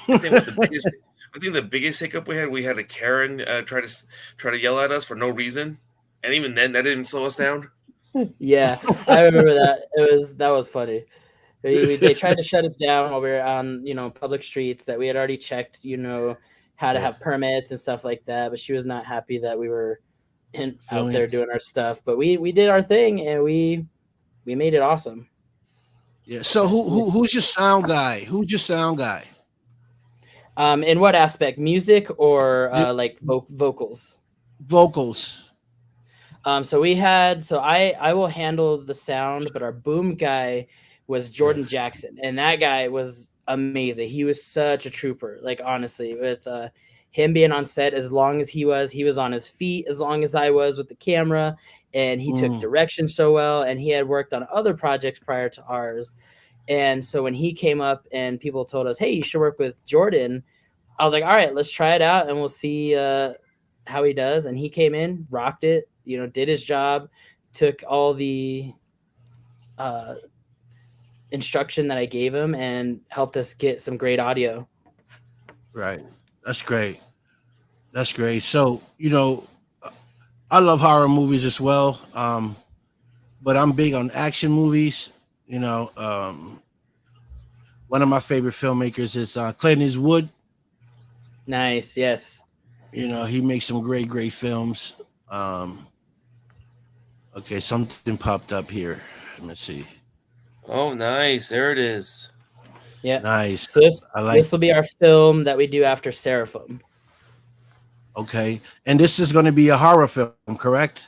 I think the biggest hiccup we had a Karen try to yell at us for no reason, and even then that didn't slow us down. Yeah, I remember that. That was funny. They tried to shut us down while we were on public streets that we had already checked how to have permits and stuff like that, but she was not happy that we were out there doing our stuff. But we did our thing, and we made it awesome. Yeah. So who's your sound guy? Who's your sound guy? In what aspect? Music or like vocals? Vocals. So I will handle the sound, but our boom guy was Jordan Jackson, and that guy was amazing. He was such a trooper. Like honestly, with him being on set as long as he was on his feet as long as I was with the camera, and he took direction so well, and he had worked on other projects prior to ours. And so when he came up and people told us, "Hey, you should work with Jordan," I was like, "All right, let's try it out, and we'll see how he does." And he came in, rocked it, did his job, took all the instruction that I gave him, and helped us get some great audio. Right. That's great. That's great. So, I love horror movies as well. But I'm big on action movies. One of my favorite filmmakers is Clint Eastwood. Nice. Yes. He makes some great films. Okay, something popped up here. Let me see. Oh, nice. There it is. Yeah. Nice. So this will be our film that we do after Seraphim. Okay. And this is going to be a horror film, correct?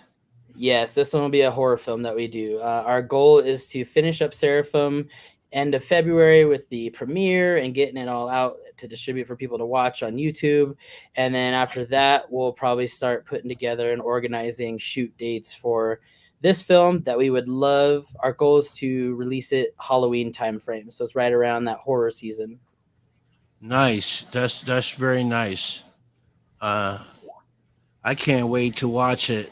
Yes, this one will be a horror film that we do. Our goal is to finish up Seraphim end of February with the premiere and getting it all out to distribute for people to watch on YouTube. And then after that, we'll probably start putting together and organizing shoot dates for this film that we would love. Our goal is to release it Halloween timeframe. So it's right around that horror season. Nice. That's very nice. I can't wait to watch it.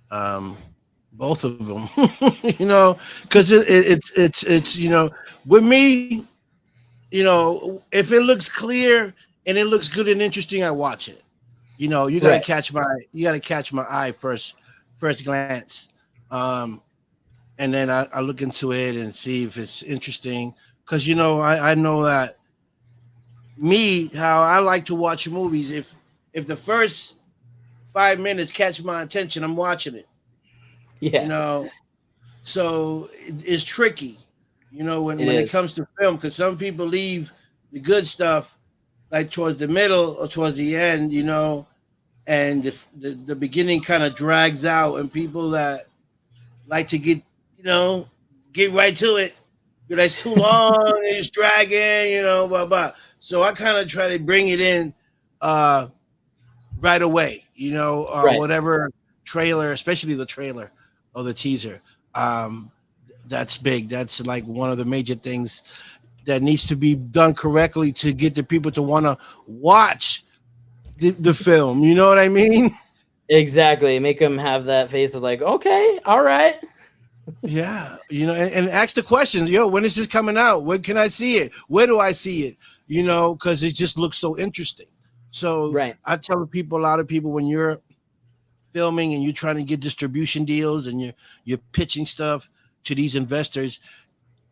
Both of them, because it's with me, if it looks clear and it looks good and interesting, I watch it. You gotta catch my eye first glance, and then I look into it and see if it's interesting. Because I know that how I like to watch movies. If the first 5 minutes catch my attention, I'm watching it. Yeah. So it's tricky, when it comes to film, because some people leave the good stuff like towards the middle or towards the end, and the beginning kind of drags out, and people that like to get right to it, that's too long, it's dragging, blah, blah. So I kind of try to bring it in right away, whatever trailer, especially the trailer or the teaser. That's big. That's like one of the major things that needs to be done correctly to get the people to want to watch the film. You know what I mean? Exactly. Make them have that face of like, okay, all right. Yeah. And ask the questions. When is this coming out? When can I see it? Where do I see it? Because it just looks so interesting. So I tell people, a lot of people, when you're filming and you're trying to get distribution deals and you're pitching stuff to these investors,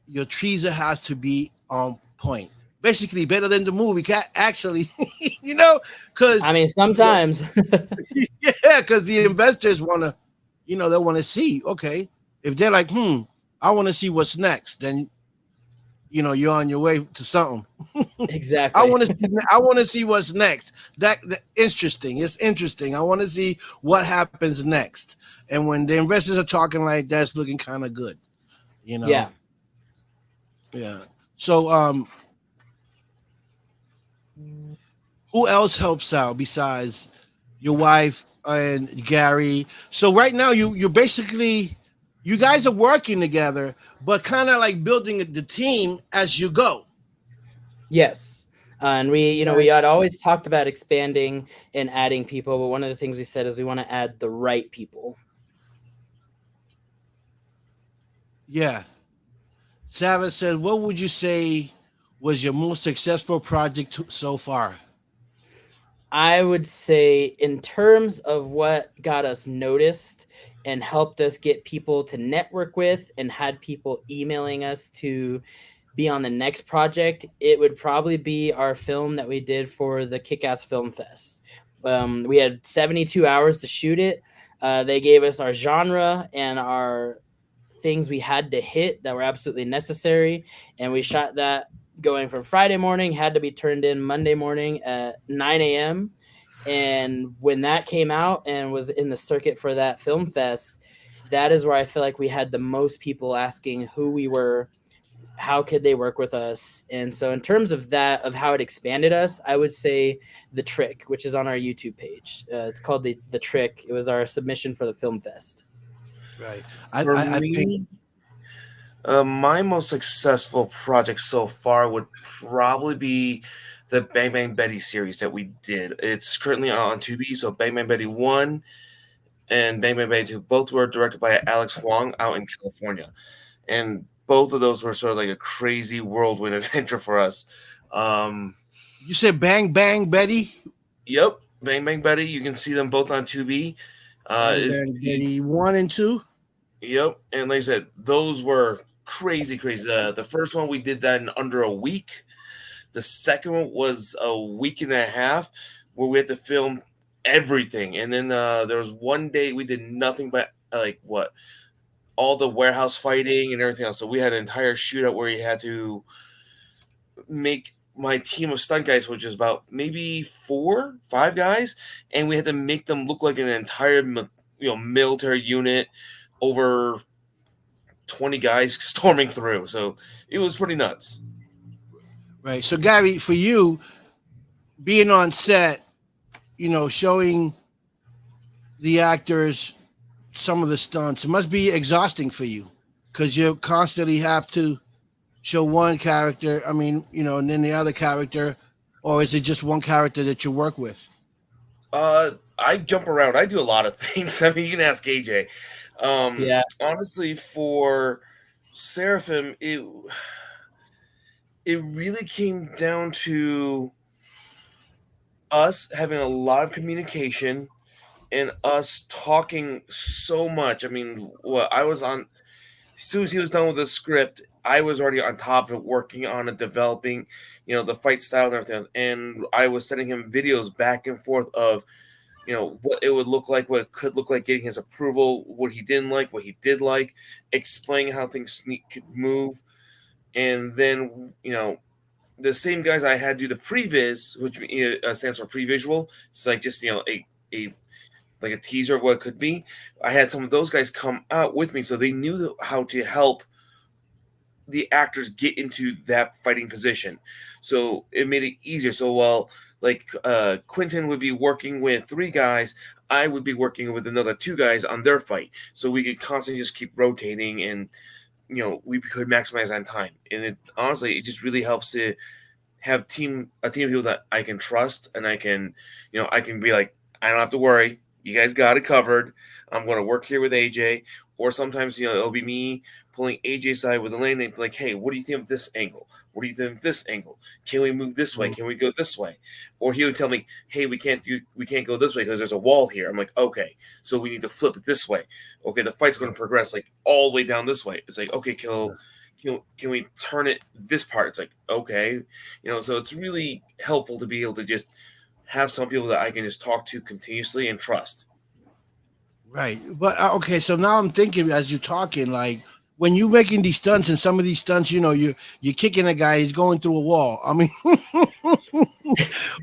your teaser has to be on point. Basically better than the movie, actually, because sometimes. Yeah, because the investors want to, they want to see, okay, if they're like, I want to see what's next, then you're on your way to something. Exactly. I want to see what's next. That interesting. It's interesting. I want to see what happens next. And when the investors are talking like that's looking kind of good, Yeah. Yeah. So, who else helps out besides your wife and Gary? So right now you're basically, you guys are working together, but kind of like building the team as you go. Yes. And we had always talked about expanding and adding people, but one of the things we said is we want to add the right people. Yeah. Savage said, what would you say was your most successful project so far? I would say, in terms of what got us noticed and helped us get people to network with and had people emailing us to be on the next project, it would probably be our film that we did for the Kick-Ass Film Fest. We had 72 hours to shoot it. They gave us our genre and our things we had to hit that were absolutely necessary. And we shot that going from Friday morning, had to be turned in Monday morning at 9 a.m. And when that came out and was in the circuit for that film fest, that is where I feel like we had the most people asking who we were, how could they work with us. And so in terms of that, of how it expanded us, I would say The Trick, which is on our YouTube page. It's called the Trick. It was our submission for the film fest. Right. I think my most successful project so far would probably be the Bang Bang Betty series that we did. It's currently on Tubi. So Bang Bang Betty 1 and Bang Bang Betty 2, both were directed by Alex Huang out in California. And both of those were sort of like a crazy whirlwind adventure for us. You said Bang Bang Betty? Yep, Bang Bang Betty. You can see them both on Tubi. Bang Bang Betty 1 and 2? Yep, and like I said, those were crazy. The first one we did that in under a week. The second one was a week and a half where we had to film everything. And then there was one day we did nothing but all the warehouse fighting and everything else. So we had an entire shootout where you had to make my team of stunt guys, which is about maybe 4-5 guys, and we had to make them look like an entire military unit over 20 guys storming through. So it was pretty nuts. Right. So Gary, for you, being on set, showing the actors some of the stunts, it must be exhausting for you because you constantly have to show one character, and then the other character, or is it just one character that you work with? I jump around. I do a lot of things. I mean, you can ask AJ. Yeah. Honestly, for Seraphim, it really came down to us having a lot of communication and us talking so much. I mean, I was on, as soon as he was done with the script, I was already on top of it, working on it, developing, the fight style and everything else. And I was sending him videos back and forth of, what it would look like, what it could look like, getting his approval, what he didn't like, what he did like, explaining how things could move. And then, the same guys I had do the previs, which stands for pre-visual. It's like just, a teaser of what it could be. I had some of those guys come out with me, so they knew how to help the actors get into that fighting position. So it made it easier. So while Quentin would be working with 3 guys, I would be working with another 2 guys on their fight. So we could constantly just keep rotating and, we could maximize on time. And honestly, it just really helps to have a team of people that I can trust, and I can be like, I don't have to worry. You guys got it covered. I'm going to work here with AJ. Or sometimes, it'll be me pulling AJ's side with Elaine and be like, hey, what do you think of this angle? What do you think of this angle? Can we move this way? Can we go this way? Or he would tell me, hey, we can't go this way because there's a wall here. I'm like, okay, so we need to flip it this way. Okay, the fight's going to progress all the way down this way. It's like, okay, can we turn it this part? It's like, okay. So it's really helpful to be able to just have some people that I can just talk to continuously and trust. Right. But okay, so now I'm thinking as you're talking, when you're making these stunts, and some of these stunts, you're kicking a guy, he's going through a wall. I mean,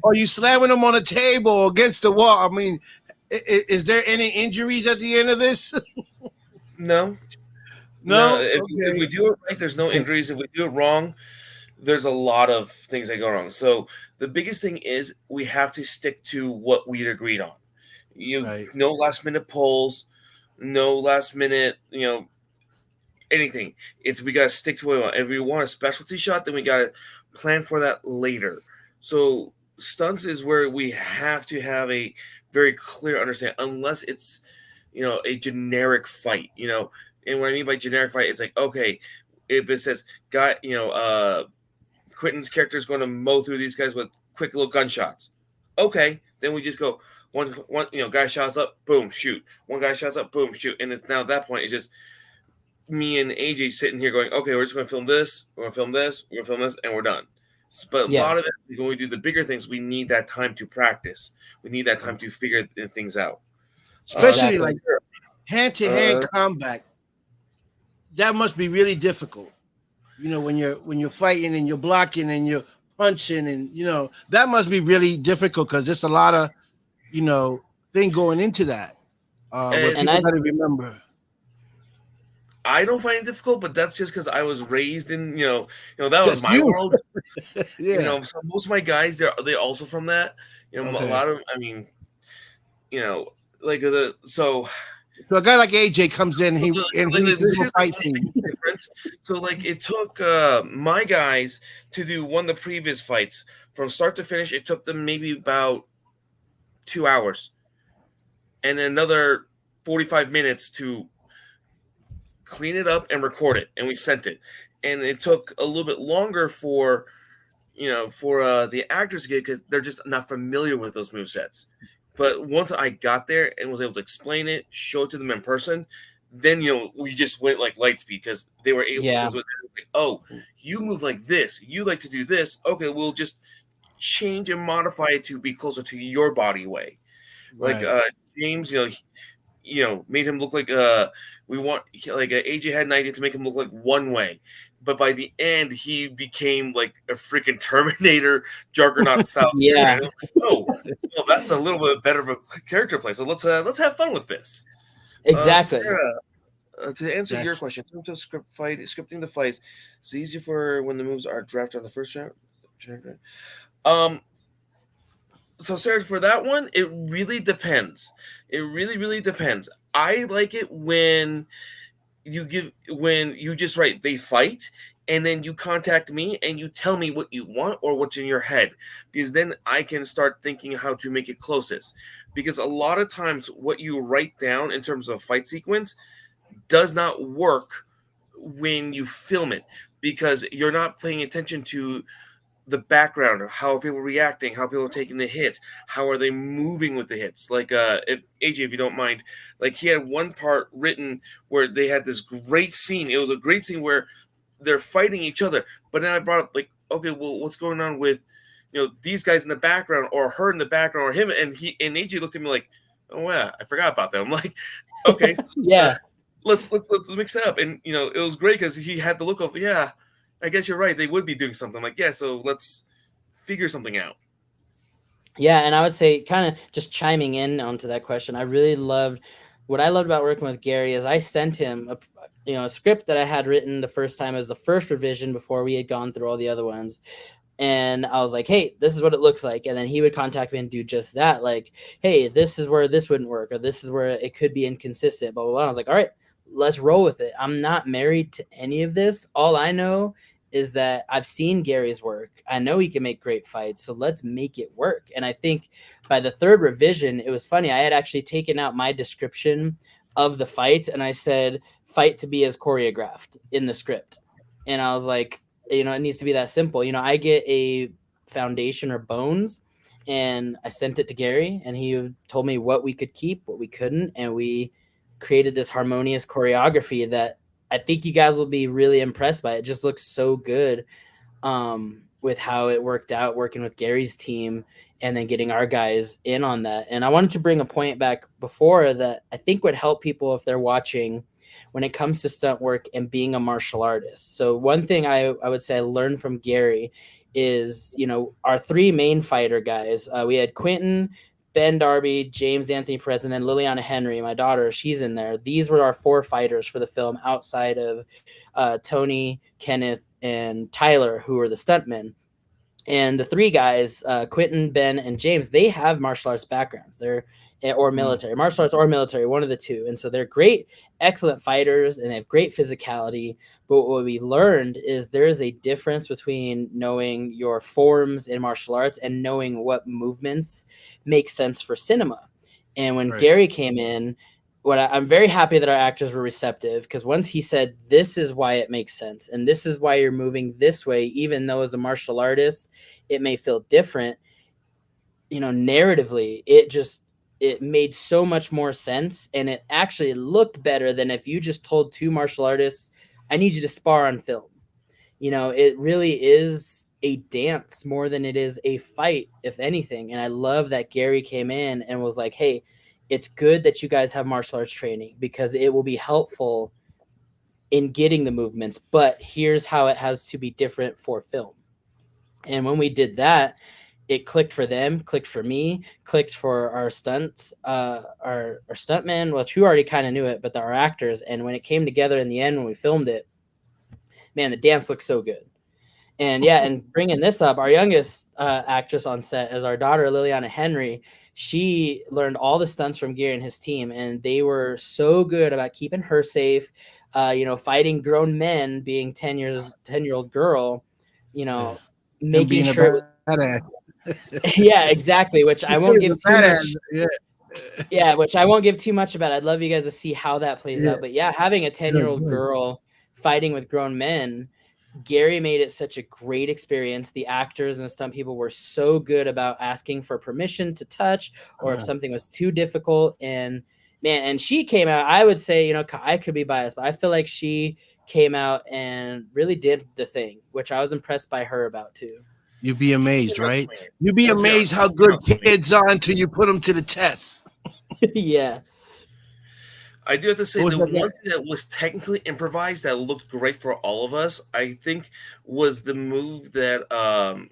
or you slamming him on a table or against the wall. I mean, is there any injuries at the end of this? No. If we do it right, there's no injuries. If we do it wrong, there's a lot of things that go wrong. So the biggest thing is we have to stick to what we agreed on. No last minute polls, no last minute, anything. We got to stick to what we want. If we want a specialty shot, then we got to plan for that later. So stunts is where we have to have a very clear understanding, unless it's, a generic fight, And what I mean by generic fight, it's like, okay, if it says, Quentin's character is going to mow through these guys with quick little gunshots. Okay, then we just go one, guy shots up, boom, shoot. One guy shots up, boom, shoot. And it's now at that point, it's just me and AJ sitting here going, okay, we're just going to film this, we're going to film this, we're going to film this, and we're done. But a lot of it, when we do the bigger things, we need that time to practice. We need that time to figure things out. Especially hand-to-hand combat. that must be really difficult. You know, when you're fighting and you're blocking and you're punching, and you know that must be really difficult because there's a lot of thing going into that. Where people got to remember. I don't find it difficult, but that's just because I was raised in that was Just my you. world. Yeah. So most of my guys they're also from that. A lot of So a guy like AJ comes in, he needs to do a fight scene. So like it took my guys to do one of the previous fights from start to finish. It took them maybe about 2 hours, and then another 45 minutes to clean it up and record it, and we sent it. And it took a little bit longer for the actors to get, because they're just not familiar with those movesets. But once I got there and was able to explain it, show it to them in person, then we just went like light speed, because they were able. Yeah. Because it was like, oh, you move like this, you like to do this. Okay, we'll just change and modify it to be closer to your body way. Right. Like James, made him look like AJ had an idea to make him look like one way, but by the end he became like a freaking Terminator juggernaut style. Yeah. Well, that's a little bit better of a character play. So let's have fun with this. Exactly. Sarah, to answer your question, in terms of scripting the fights, it's easier for when the moves are drafted on the first round. So Sarah, for that one, it really depends. It really, really depends. I like it when you just write they fight, and then you contact me and you tell me what you want or what's in your head, because then I can start thinking how to make it closest. Because a lot of times what you write down in terms of fight sequence does not work when you film it, because you're not paying attention to the background, how are people reacting, how people are taking the hits, how are they moving with the hits. Like if AJ, if you don't mind, like he had one part written where they had this great scene. It was a great scene where they're fighting each other, but then I brought up like, okay, well, what's going on with these guys in the background, or her in the background, or him, and AJ looked at me like, oh yeah, I forgot about them. I'm like, okay, yeah, let's mix it up. And it was great because he had the look of, yeah, I guess you're right. They would be doing something like, yeah, so let's figure something out. Yeah, and I would say, kind of just chiming in onto that question, what I loved about working with Gary is I sent him a script that I had written the first time as the first revision before we had gone through all the other ones. And I was like, hey, this is what it looks like. And then he would contact me and do just that. Like, hey, this is where this wouldn't work, or this is where it could be inconsistent, blah, blah, blah. I was like, all right, let's roll with it. I'm not married to any of this. All I know is that I've seen Gary's work. I know he can make great fights, so let's make it work. And I think by the third revision, it was funny. I had actually taken out my description of the fights, and I said, fight to be as choreographed in the script. And I was like, it needs to be that simple. I get a foundation or bones, and I sent it to Gary, and he told me what we could keep, what we couldn't, and we created this harmonious choreography that I think you guys will be really impressed by. It just looks so good with how it worked out working with Gary's team and then getting our guys in on that. And I wanted to bring a point back before that I think would help people if they're watching when it comes to stunt work and being a martial artist. So one thing I would say I learned from Gary is, our three main fighter guys. We had Quentin, Ben Darby, James Anthony Perez, and then Liliana Henry, my daughter, she's in there. These were our four fighters for the film outside of Tony, Kenneth, and Tyler, who were the stuntmen. And the three guys, Quentin, Ben, and James, they have martial arts backgrounds. They're martial arts or military, one of the two. And so they're great, excellent fighters, and they have great physicality. But what we learned is there is a difference between knowing your forms in martial arts and knowing what movements make sense for cinema. And when Gary came in, I'm very happy that our actors were receptive, because once he said, this is why it makes sense, and this is why you're moving this way, even though as a martial artist, it may feel different, narratively, it made so much more sense. And it actually looked better than if you just told two martial artists, I need you to spar on film. It really is a dance more than it is a fight, if anything. And I love that Gary came in and was like, hey, it's good that you guys have martial arts training, because it will be helpful in getting the movements, but here's how it has to be different for film. And when we did that, it clicked for them, clicked for me, clicked for our stunts, our stuntman, which who already kind of knew it, but our actors. And when it came together in the end, when we filmed it, man, the dance looked so good. And yeah, and bringing this up, our youngest actress on set is our daughter, Liliana Henry. She learned all the stunts from Gary and his team, and they were so good about keeping her safe, fighting grown men, being 10-year-old girl, making sure it was badass. yeah, exactly, which I won't give too much. Yeah, which I won't give too much about. I'd love you guys to see how that plays out. But yeah, having a 10-year-old girl fighting with grown men, Gary made it such a great experience. The actors and the stunt people were so good about asking for permission to touch, or if something was too difficult. And man, and she came out, I would say, I could be biased, but I feel like she came out and really did the thing, which I was impressed by her about too. You'd be amazed, right? You'd be amazed how good kids are until you put them to the test. Yeah. I do have to say, the one thing that was technically improvised that looked great for all of us, I think, was the move that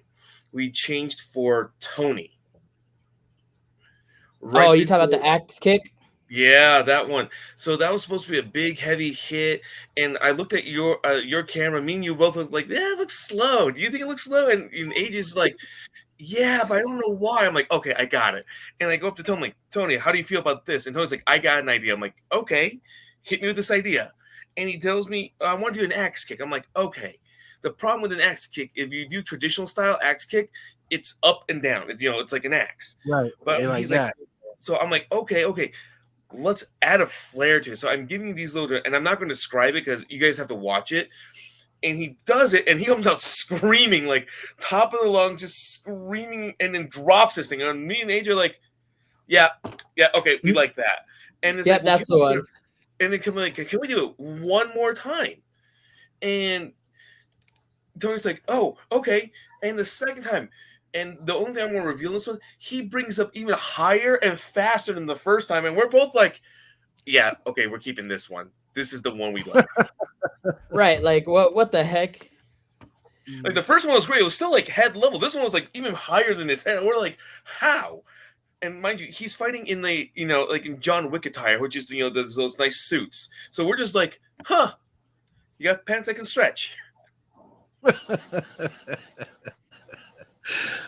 we changed for Tony. Right you talk about the axe kick? Yeah, that one. So that was supposed to be a big, heavy hit, and I looked at your camera. Me and you both looked like, yeah, it looks slow. Do you think it looks slow? And AJ's like, yeah, but I don't know why. I'm like, okay, I got it. And I go up to Tony, like, Tony, how do you feel about this? And Tony's like, I got an idea. I'm like, okay, hit me with this idea. And he tells me, I want to do an axe kick. I'm like, okay. The problem with an axe kick, if you do traditional style axe kick, it's up and down. It's like an axe. Right. But he's like, so I'm like, okay. Let's add a flair to it. So I'm giving you these little, and I'm not going to describe it because you guys have to watch it. And he does it, and he comes out screaming, like top of the lung, just screaming, and then drops this thing. And me and AJ are like, yeah, okay, we like that. And it's like, well, that's the one. And then can we do it one more time? And Tony's like, oh, okay. And the second time, and the only thing I'm going to reveal in this one, he brings up even higher and faster than the first time, and we're both like, yeah, okay, we're keeping this one. This is the one we like. Right, like what the heck? Like the first one was great. It was still like head level. This one was like even higher than his head. And we're like, how? And mind you, he's fighting in the, like in John Wick attire, which is, those nice suits. So we're just like, huh, you got pants that can stretch.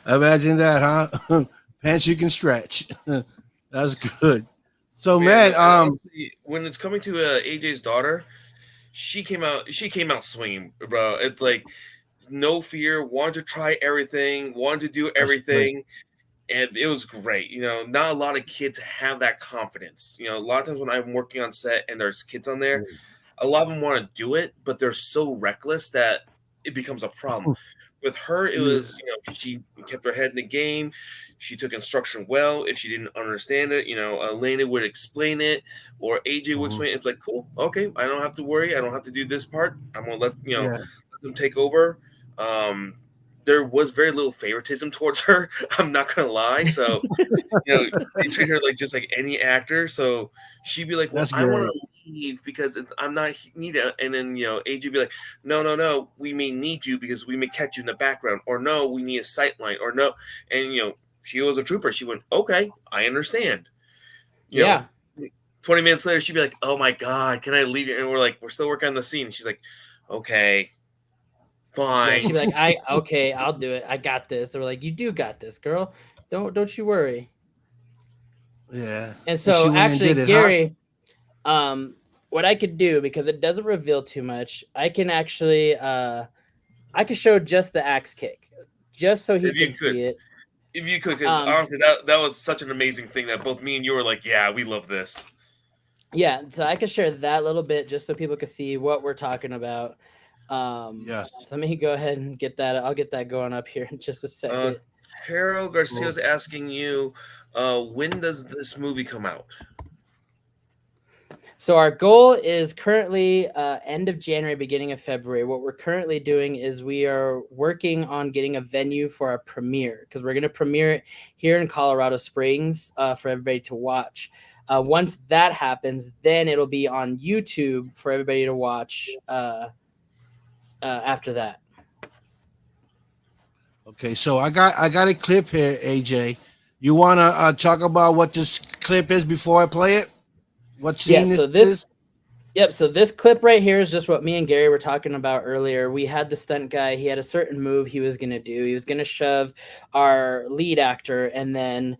Imagine that, huh? Pants you can stretch. That's good. So man, when it's coming to AJ's daughter, she came out swinging, bro. It's like no fear, wanted to try everything, wanted to do everything, and it was great. Not a lot of kids have that confidence. A lot of times when I'm working on set and there's kids on there, a lot of them want to do it, but they're so reckless that it becomes a problem. With her, it was, she kept her head in the game. She took instruction well. If she didn't understand it, Elena would explain it, or AJ would explain it. It's like, cool, okay, I don't have to worry. I don't have to do this part. I'm gonna let them take over. There was very little favoritism towards her. I'm not gonna lie. So, they treat her just like any actor. So she'd be like, "Well, I want to leave because I'm not needed." And then AJ would be like, "No, we may need you because we may catch you in the background, or no, we need a sight line, or no." And she was a trooper. She went, "Okay, I understand." You know, 20 minutes later, she'd be like, "Oh my God, can I leave you?" And we're like, "We're still working on the scene." And she's like, "Okay. Fine." Yeah, she'd be like, okay, I'll do it. I got this. They were like, you do got this, girl. Don't you worry. Yeah. And so actually, Gary, what I could do, because it doesn't reveal too much, I can actually I could show just the axe kick, just so he can see it. If you could, because honestly, that was such an amazing thing that both me and you were like, yeah, we love this. Yeah, so I could share that little bit just so people can see what we're talking about. So let me go ahead and get that. I'll get that going up here in just a second. Harold Garcia's asking you, when does this movie come out? So our goal is currently end of January, beginning of February. What we're currently doing is we are working on getting a venue for our premiere, because we're going to premiere it here in Colorado Springs for everybody to watch. Once that happens, then it'll be on YouTube for everybody to watch after that. Okay, so I got a clip here, AJ. You want to talk about what this clip is before I play it? What scene this is? Yep, so this clip right here is just what me and Gary were talking about earlier. We had the stunt guy. He had a certain move he was going to do. He was going to shove our lead actor, and then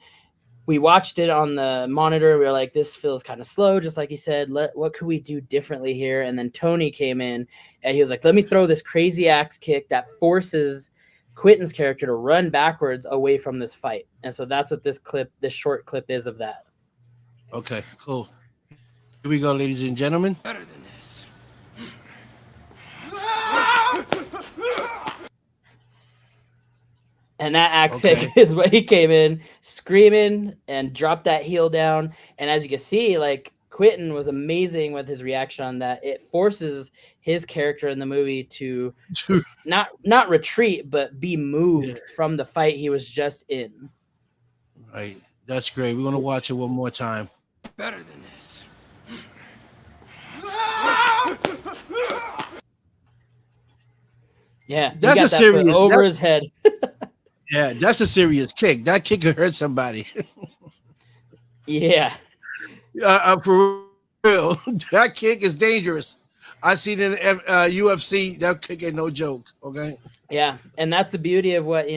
we watched it on the monitor. We were like, this feels kind of slow, just like he said. What could we do differently here? And then Tony came in, and he was like, let me throw this crazy axe kick that forces Quentin's character to run backwards away from this fight. And so that's what this short clip is of that. Okay, cool. Here we go, ladies and gentlemen. Better than this. And that axe kick is what he came in screaming and dropped that heel down. And as you can see, like, Quentin was amazing with his reaction on that. It forces his character in the movie to not retreat, but be moved from the fight he was just in. Right. That's great. We're going to watch it one more time. Better than this. Yeah, that's a serious over his head. Yeah, that's a serious kick. That kick could hurt somebody. Yeah. For real, that kick is dangerous. I seen it in UFC. That kick ain't no joke. Okay. Yeah, and that's the beauty of what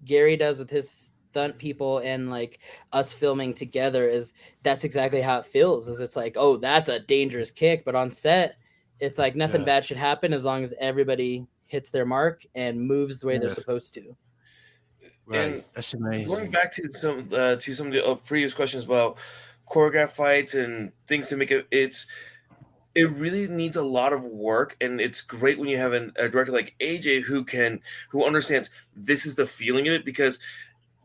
Gary does with his stunt people and like us filming together. Is that's exactly how it feels. Is it's like, oh, that's a dangerous kick, but on set, it's like nothing bad should happen as long as everybody hits their mark and moves the way they're supposed to. Right, and that's amazing. Going back to some of the previous questions about choreographed fights and things to make it really needs a lot of work, and it's great when you have a director like AJ who understands this is the feeling of it, because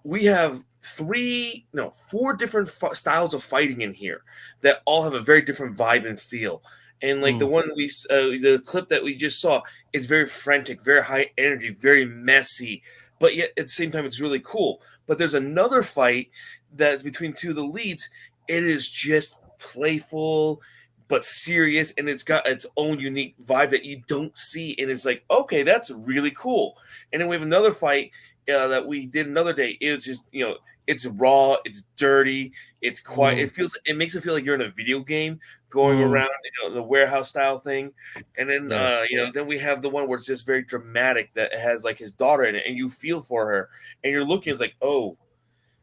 we have 4 different styles of fighting in here that all have a very different vibe and feel. And like the one the clip that we just saw is very frantic, very high energy, very messy, but yet at the same time it's really cool. But there's another fight that's between 2 of the leads. It is just playful but serious, and it's got its own unique vibe that you don't see, and it's like, okay, that's really cool. And then we have another fight that we did another day. It's just it's raw, it's dirty, it's quiet. It makes it feel like you're in a video game going around, the warehouse style thing. And then then we have the one where it's just very dramatic, that has like his daughter in it, and you feel for her, and you're looking, it's like, oh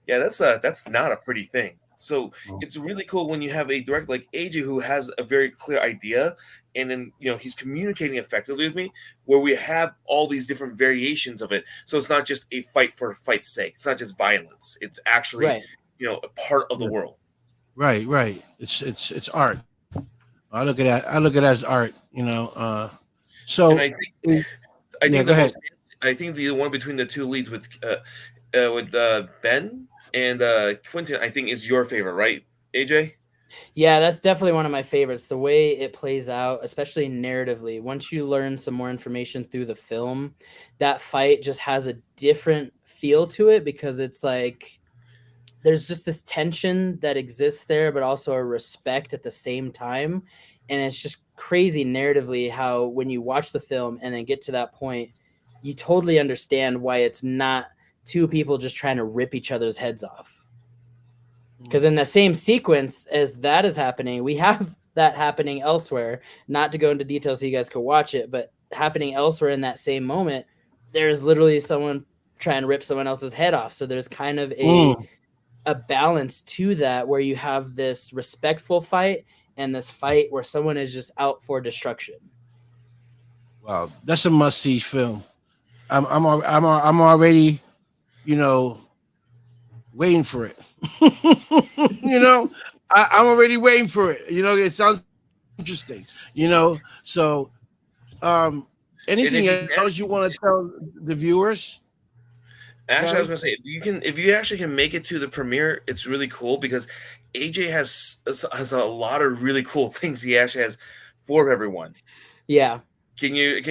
yeah, that's not a pretty thing. So it's really cool when you have a director like AJ who has a very clear idea, and then he's communicating effectively with me, where we have all these different variations of it. So it's not just a fight for fight's sake. It's not just violence. It's actually a part of the world. Right. It's art. I look at it as art. So and I think the one between the 2 leads with Ben and Quentin, I think, is your favorite, right, AJ? Yeah, that's definitely one of my favorites. The way it plays out, especially narratively, once you learn some more information through the film, that fight just has a different feel to it, because it's like there's just this tension that exists there, but also a respect at the same time. And it's just crazy narratively how when you watch the film and then get to that point, you totally understand why it's not 2 people just trying to rip each other's heads off. Because in the same sequence as that is happening, we have that happening elsewhere. Not to go into detail so you guys can watch it, but happening elsewhere in that same moment, there's literally someone trying to rip someone else's head off. So there's kind of a balance to that, where you have this respectful fight and this fight where someone is just out for destruction. Wow, that's a must-see film. I'm already, waiting for it. I'm already waiting for it. It sounds interesting. So anything else you want to tell the viewers? Actually, I was gonna say, if you actually can make it to the premiere, it's really cool, because AJ has a lot of really cool things he actually has for everyone. Yeah. Can you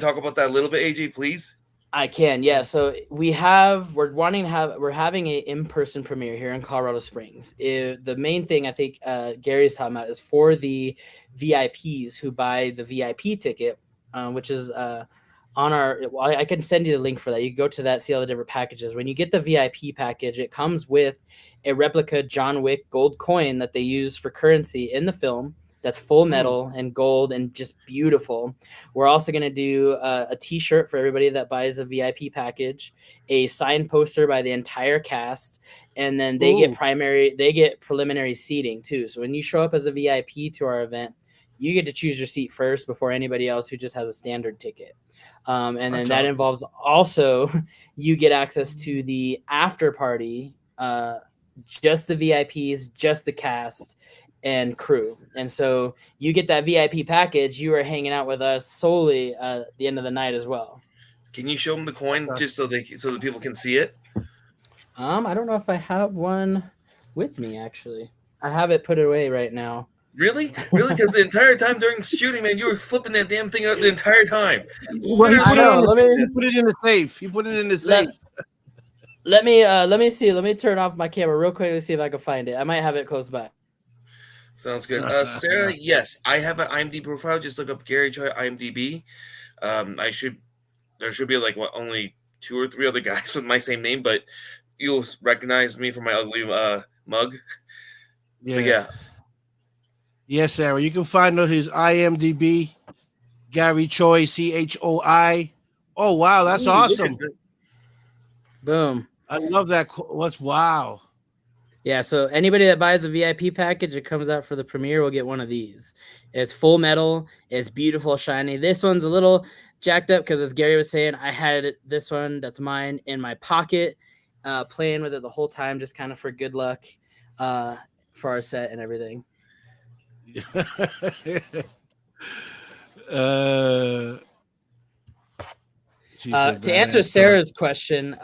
talk about that a little bit, AJ, please? I can, yeah. So we're having a in-person premiere here in Colorado Springs. The main thing I think Gary's talking about is for the VIPs who buy the VIP ticket, which is on our. Well, I can send you the link for that. You go to that, see all the different packages. When you get the VIP package, it comes with a replica John Wick gold coin that they use for currency in the film. That's full metal and gold and just beautiful. We're also going to do a t-shirt for everybody that buys a VIP package, a signed poster by the entire cast, and then they get preliminary seating too. So when you show up as a VIP to our event, you get to choose your seat first before anybody else who just has a standard ticket. And then that involves also you get access to the after party, just the VIPs, just the cast and crew. And so you get that VIP package. You are hanging out with us solely at the end of the night as well. Can you show them the coin just so that people can see it? I don't know if I have one with me, actually. I have it put away right now. Really? Because the entire time during shooting, man, you were flipping that damn thing out the entire time. Well, he put it in the safe. He put it in the safe. Let me see. Let me turn off my camera real quick to see if I can find it. I might have it close by. Sounds good. Sarah, yes, I have an IMDb profile. Just look up Gary Choi IMDb. There should be only 2 or 3 other guys with my same name, but you'll recognize me from my ugly mug. Yeah. Yes, Sarah. You can find his IMDb, Gary Choi, CHOI. Oh, wow. That's awesome. Boom. I love that. Wow. Yeah, so anybody that buys a VIP package, it comes out for the premiere, will get one of these. It's full metal. It's beautiful, shiny. This one's a little jacked up because, as Gary was saying, I had this one that's mine in my pocket, playing with it the whole time, just kind of for good luck for our set and everything. To answer Sarah's question,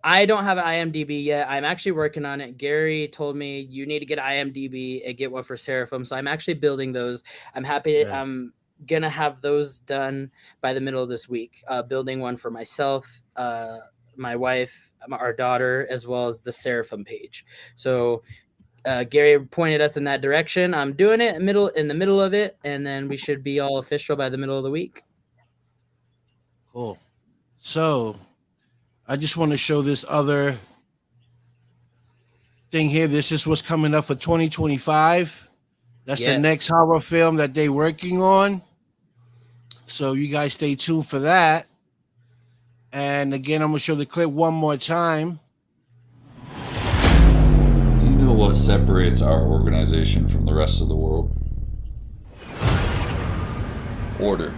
I don't have an IMDb yet. I'm actually working on it. Gary told me you need to get IMDb and get one for Seraphim. So I'm actually building those. I'm happy. I'm going to have those done by the middle of this week. Building one for myself, my wife, our daughter, as well as the Seraphim page. So Gary pointed us in that direction. I'm doing it in the middle of it. And then we should be all official by the middle of the week. Cool. So I just want to show this other thing here. This is what's coming up for 2025. That's the next horror film that they're working on. So you guys stay tuned for that. And again, I'm going to show the clip one more time. You know what separates our organization from the rest of the world? Order.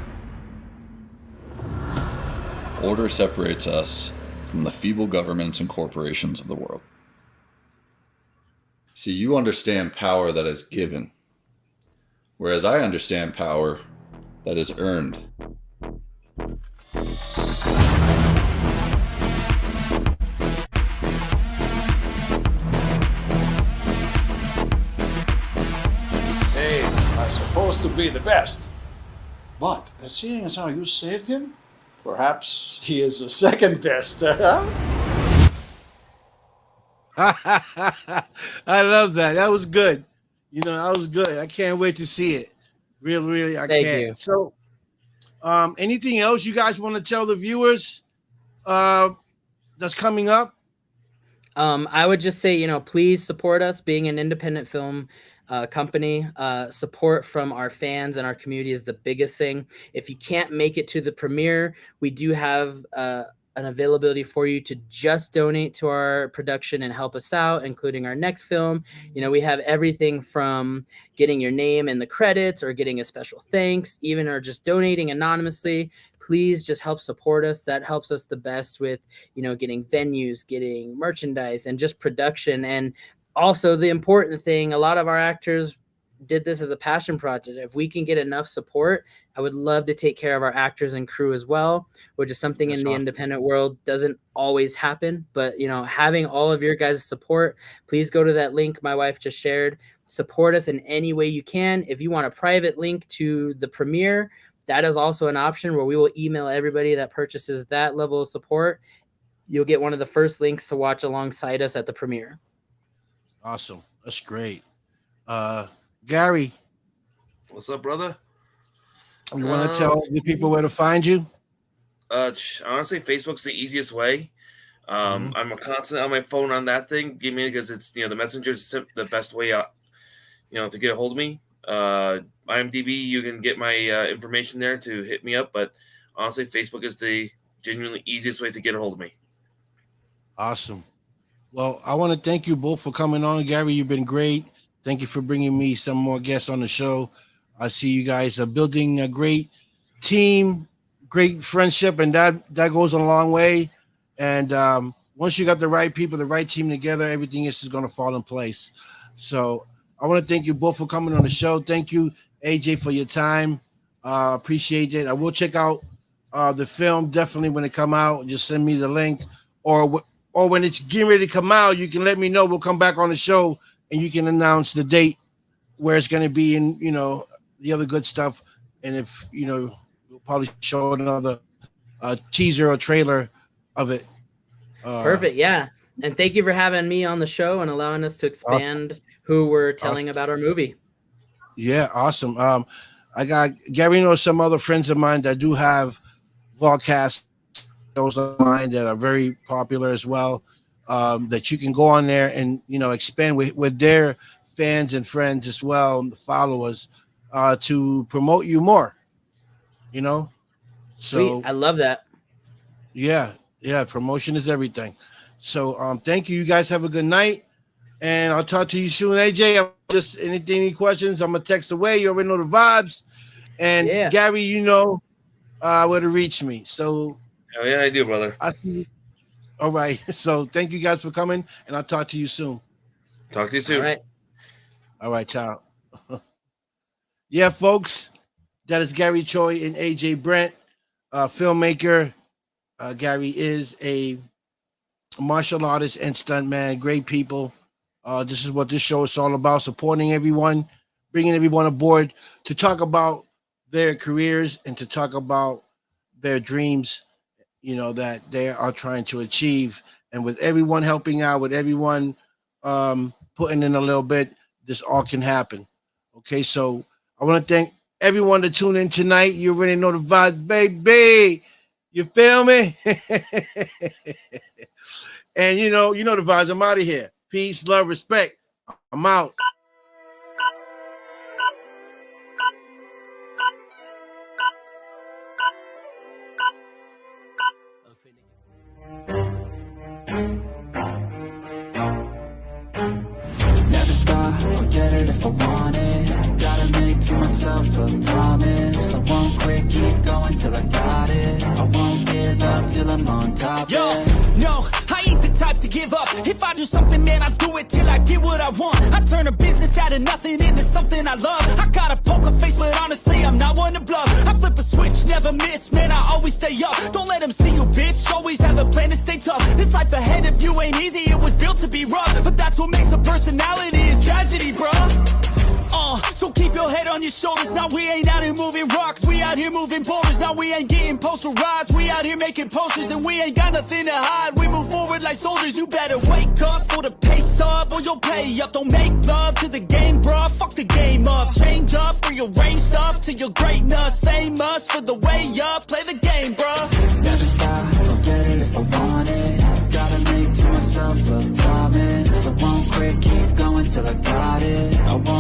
Order separates us from the feeble governments and corporations of the world. See, you understand power that is given, whereas I understand power that is earned. Hey, I'm supposed to be the best. But seeing as how you saved him, perhaps he is the second best. I love that. That was good. That was good. I can't wait to see it. Really, I Thank can't. You. So, anything else you guys want to tell the viewers that's coming up? I would just say, please support us. Being an independent film company, support from our fans and our community is the biggest thing. If you can't make it to the premiere, we do have an availability for you to just donate to our production and help us out, including our next film. We have everything from getting your name in the credits or getting a special thanks, even or just donating anonymously. Please just help support us. That helps us the best with, getting venues, getting merchandise, and just production. And also the important thing, a lot of our actors did this as a passion project. If we can get enough support, I would love to take care of our actors and crew as well, which is something in the independent world doesn't always happen. But, having all of your guys' support, please go to that link my wife just shared. Support us in any way you can. If you want a private link to the premiere, that is also an option where we will email everybody that purchases that level of support. You'll get one of the first links to watch alongside us at the premiere. Awesome. That's great. Gary. What's up, brother? You want to tell the people where to find you? Honestly, Facebook's the easiest way. I'm constantly on my phone on that thing. Give me, because it's, the Messenger's the best way out, to get a hold of me. IMDb, you can get my information there to hit me up. But honestly, Facebook is the genuinely easiest way to get a hold of me. Awesome. Well, I want to thank you both for coming on. Gary, you've been great. Thank you for bringing me some more guests on the show. I see you guys are building a great team, great friendship, and that goes a long way. And once you got the right people, the right team together, everything else is going to fall in place. So I want to thank you both for coming on the show. Thank you, AJ, for your time. Appreciate it. I will check out the film definitely when it come out. Just send me the link, or when it's getting ready to come out, you can let me know. We'll come back on the show and you can announce the date where it's going to be, and the other good stuff. And if we'll probably show another teaser or trailer of it. Perfect. Yeah. And thank you for having me on the show and allowing us to expand who we're telling about our movie. Yeah. Awesome. I got Gary knows some other friends of mine that do have podcast shows of mine that are very popular as well, that you can go on there and, expand with their fans and friends as well, and the followers, to promote you more, So sweet. I love that. Yeah. Promotion is everything. So thank you. You guys have a good night, and I'll talk to you soon. AJ, any questions, I'm gonna text away. You already know the vibes. And Gary, where to reach me. So yeah, I do, brother. I see you. All right. So thank you guys for coming, and I'll talk to you soon. Talk to you soon. All right, ciao. Yeah, folks, that is Gary Choi and AJ Brent, filmmaker. Gary is a martial artist and stuntman. Great people. This is what this show is all about: supporting everyone, bringing everyone aboard to talk about their careers and to talk about their dreams, that they are trying to achieve. And with everyone helping out, with everyone putting in a little bit, this all can happen. Okay, so I want to thank everyone that tuned in tonight. You already know the vibes, baby. You feel me? And you know the vibes. I'm out of here. Peace, love, respect. I'm out. Never stop, forget it if I want it. Gotta make to myself a promise. I won't quit, keep going till I got it. I won't give up till I'm on top. Yo, no, I ain't the type to give up. If I do something, man, I do it till I get what I want. I turn a business out of nothing into something I love. I got a poker face, but honestly, I'm not one to bluff. I flip a switch, never miss, man, I always stay up. Don't let them see you, bitch, always have a plan to stay tough. This life ahead of you ain't easy, it was built to be rough. But that's what makes a personality, is tragedy, bruh. So keep your head on your shoulders. Now we ain't out here moving rocks, we out here moving boulders. Now we ain't getting posterized, we out here making posters. And we ain't got nothing to hide, we move forward like soldiers. You better wake up for the pay stub, or you'll pay up. Don't make love to the game, bruh, fuck the game up. Change up, rearrange stuff to your greatness. Same us for the way up, play the game, bruh. Never stop, forget it if I want it. Gotta make to myself a promise. I won't quit, keep going till I got it. I won't